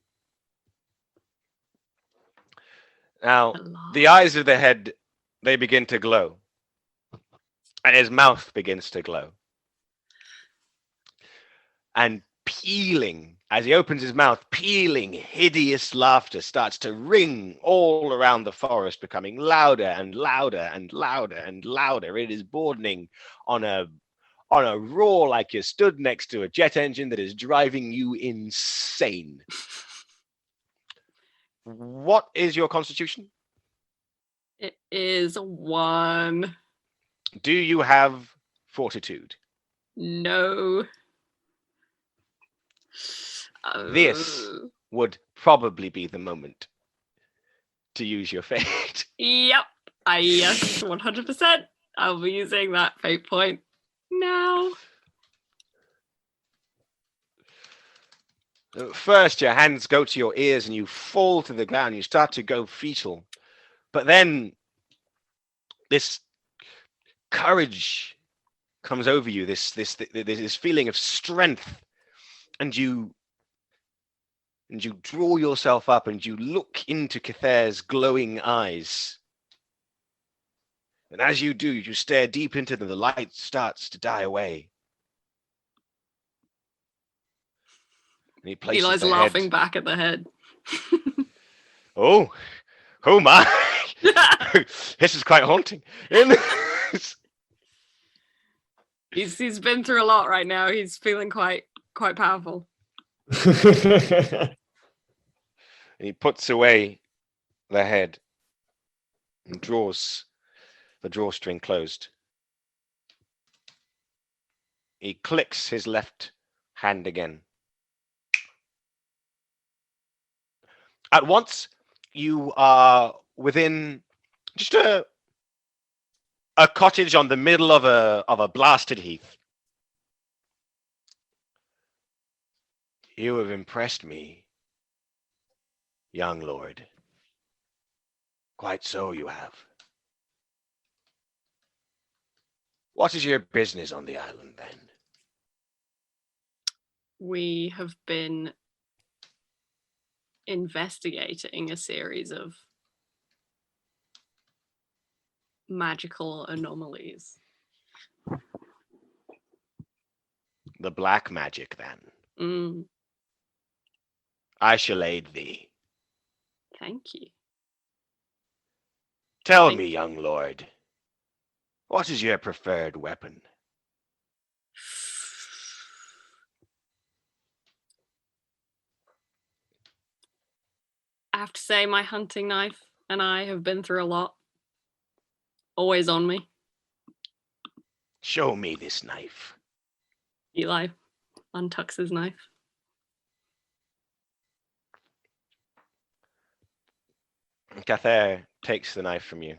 Now, the eyes of the head, they begin to glow. And his mouth begins to glow. And pealing, as he opens his mouth, pealing, hideous laughter starts to ring all around the forest, becoming louder and louder and louder and louder. It is broadening on a roar like you're stood next to a jet engine that is driving you insane. What is your constitution? It is 1. Do you have fortitude? No. This would probably be the moment to use your fate. Yep. Yes, 100%. I'll be using that fate point now. First, your hands go to your ears and you fall to the ground. You start to go fetal. But then this courage comes over you, this feeling of strength. And you draw yourself up and you look into Cather's glowing eyes. And as you do, you stare deep into them. The light starts to die away. And he places Eli's the laughing head. back at the head. Oh my! This is quite haunting. He's been through a lot right now. He's feeling quite powerful. And he puts away the head and draws the drawstring closed. He clicks his left hand again. At once, you are within just a cottage on the middle of a blasted heath. You have impressed me, young lord. Quite so you have. What is your business on the island, then? We have been investigating a series of magical anomalies. The black magic, then. Mm, I shall aid thee. thank you. Tell Thank me, you. young lord, what is your preferred weapon? I have to say my hunting knife and I have been through a lot. Always on me. Show me this knife. Eli untucks his knife. Cather takes the knife from you.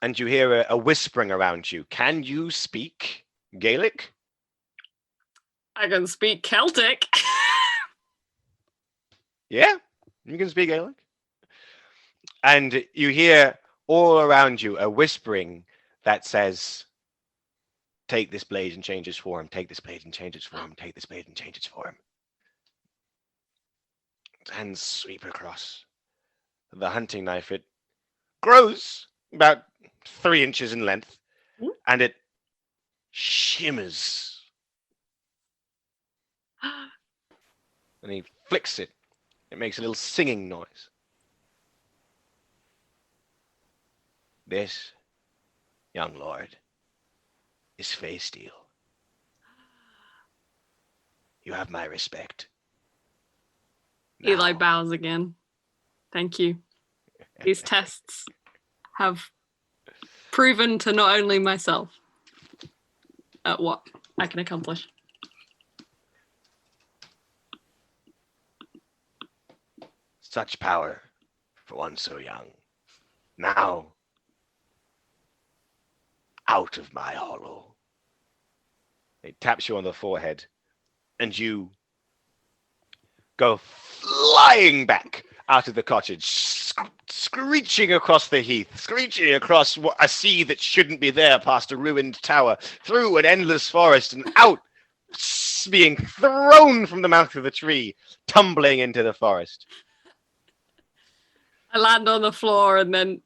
And you hear a whispering around you. Can you speak Gaelic? I can speak Celtic. Yeah? You can speak Gaelic. And you hear all around you a whispering that says, take this blade and change its form, take this blade and change its form, take this blade and change its form. Hands sweep across. The hunting knife, it grows about 3 inches in length, and it shimmers. And he flicks it. It makes a little singing noise. This, young lord, is Fey Steel. You have my respect. Eli Now, bows again. Thank you. These tests have proven to not only myself at what I can accomplish. such power for one so young. Now, out of my hollow. It taps you on the forehead, and you go flying back out of the cottage, screeching across the heath, screeching across a sea that shouldn't be there, past a ruined tower, through an endless forest, and out, being thrown from the mouth of the tree, tumbling into the forest. I land on the floor and then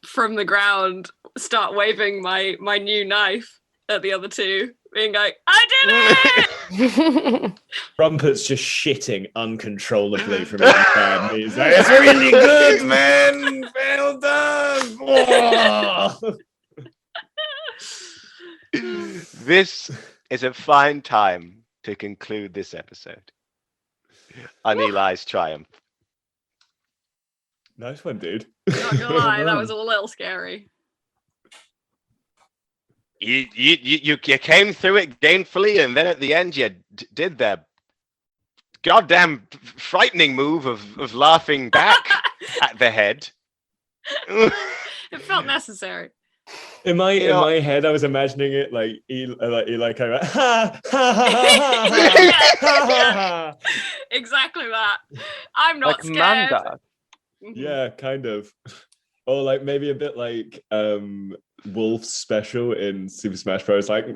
from the ground start waving my new knife at the other two, being like, I did it! Trumpet's just shitting uncontrollably from his bad knees. Like, it's really good, man. Well done. Oh! This is a fine time to conclude this episode on Eli's triumph. Nice one, dude. Not gonna lie, that was a little scary. You came through it gainfully, and then at the end you did the goddamn frightening move of laughing back at the head. It felt necessary. In my head, I was imagining it like Eli kind of ha ha ha ha ha. Exactly that. I'm not Like scared. Manda. Yeah, kind of. Or like maybe a bit like Wolf's special in Super Smash Bros. Like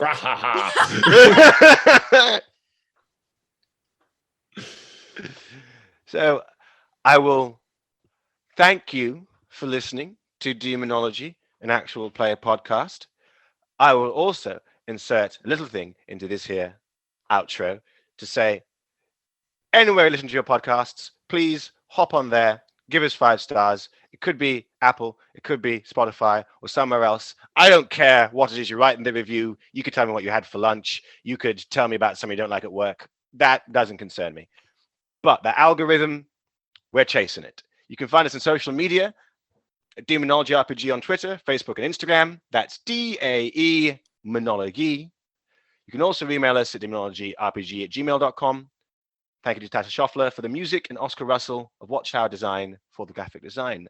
So I will thank you for listening to Demonology, an actual player podcast. I will also insert a little thing into this here outro to say, anywhere you listen to your podcasts, please hop on there, give us 5 stars. It could be Apple, it could be Spotify, or somewhere else. I don't care what it is you write in the review. You could tell me what you had for lunch. You could tell me about something you don't like at work. That doesn't concern me. But the algorithm, we're chasing it. You can find us on social media at Demonology RPG on Twitter, Facebook, and Instagram. That's DAE Monology. You can also email us at demonologyrpg@gmail.com. Thank you to Tasha Schoffler for the music and Oscar Russell of Watchtower Design for the graphic design.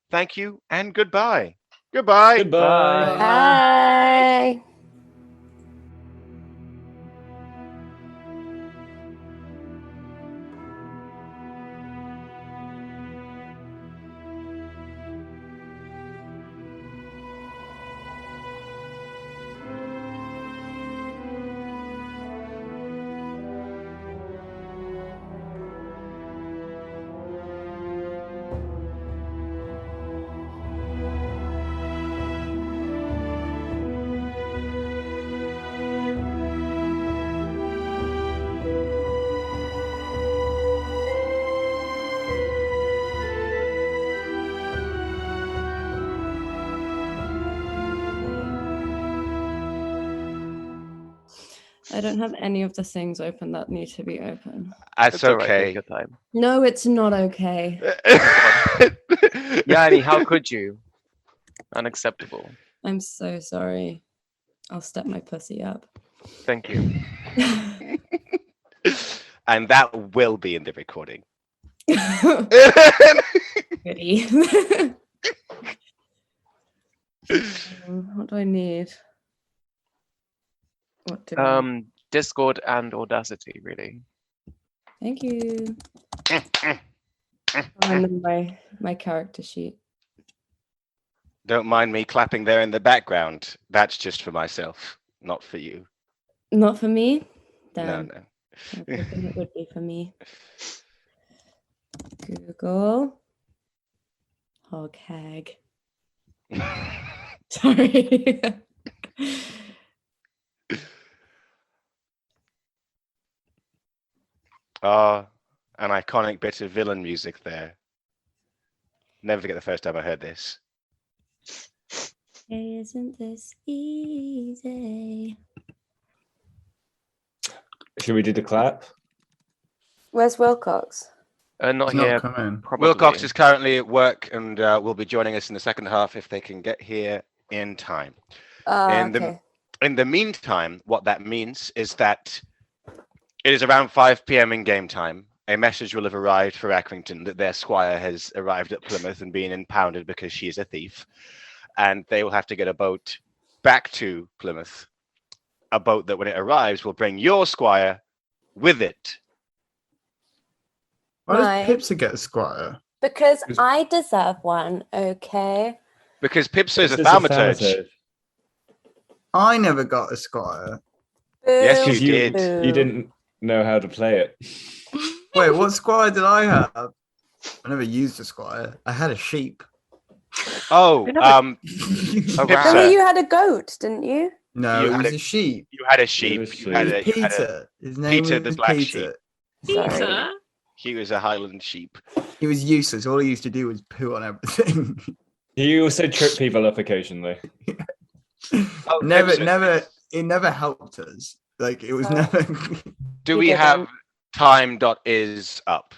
Thank you and goodbye. Goodbye. goodbye. Bye. I don't have any of the things open that need to be open. That's It's all right, take okay. your time. No, it's not okay. Yeah, I mean, how could you? Unacceptable. I'm so sorry. I'll step my pussy up. Thank you. And that will be in the recording. Goody. What do I need? What do I... Discord and Audacity, really. Thank you. And then my character sheet. Don't mind me clapping there in the background. That's just for myself, not for you. Not for me? No, Damn. no. I was hoping it would be for me. Google. Hog hag. Sorry. An iconic bit of villain music there. Never forget the first time I heard this. Isn't this easy? Should we do the clap? Where's Wilcox? Not He's here. not coming. Probably. Wilcox is currently at work and will be joining us in the second half if they can get here in time. Okay. In the meantime, what that means is that it is around 5 p.m. in game time. A message will have arrived for Accrington that their squire has arrived at Plymouth and been impounded because she is a thief. And they will have to get a boat back to Plymouth. A boat that, when it arrives, will bring your squire with it. Why does Pipsa get a squire? Because I deserve one, okay? Because Pipsa is a This thaumaturge. I never got a squire. Yes, Boo, you did. boo. You didn't know how to play it. Wait, what squire did I have? I never used a squire. I had a sheep. Oh, Remember Pipsa, you had a goat, didn't you? No, You it had was a- a sheep. you had a It sheep. was You had It a, was you had a, Peter. His name Peter was the black Peter. Sorry. Peter. he was a Highland sheep. He was useless. All he used to do was poo on everything. You also trip people up occasionally. Oh, never. It never helped us. Like it was Oh. never. Do You we didn't. have time.is up?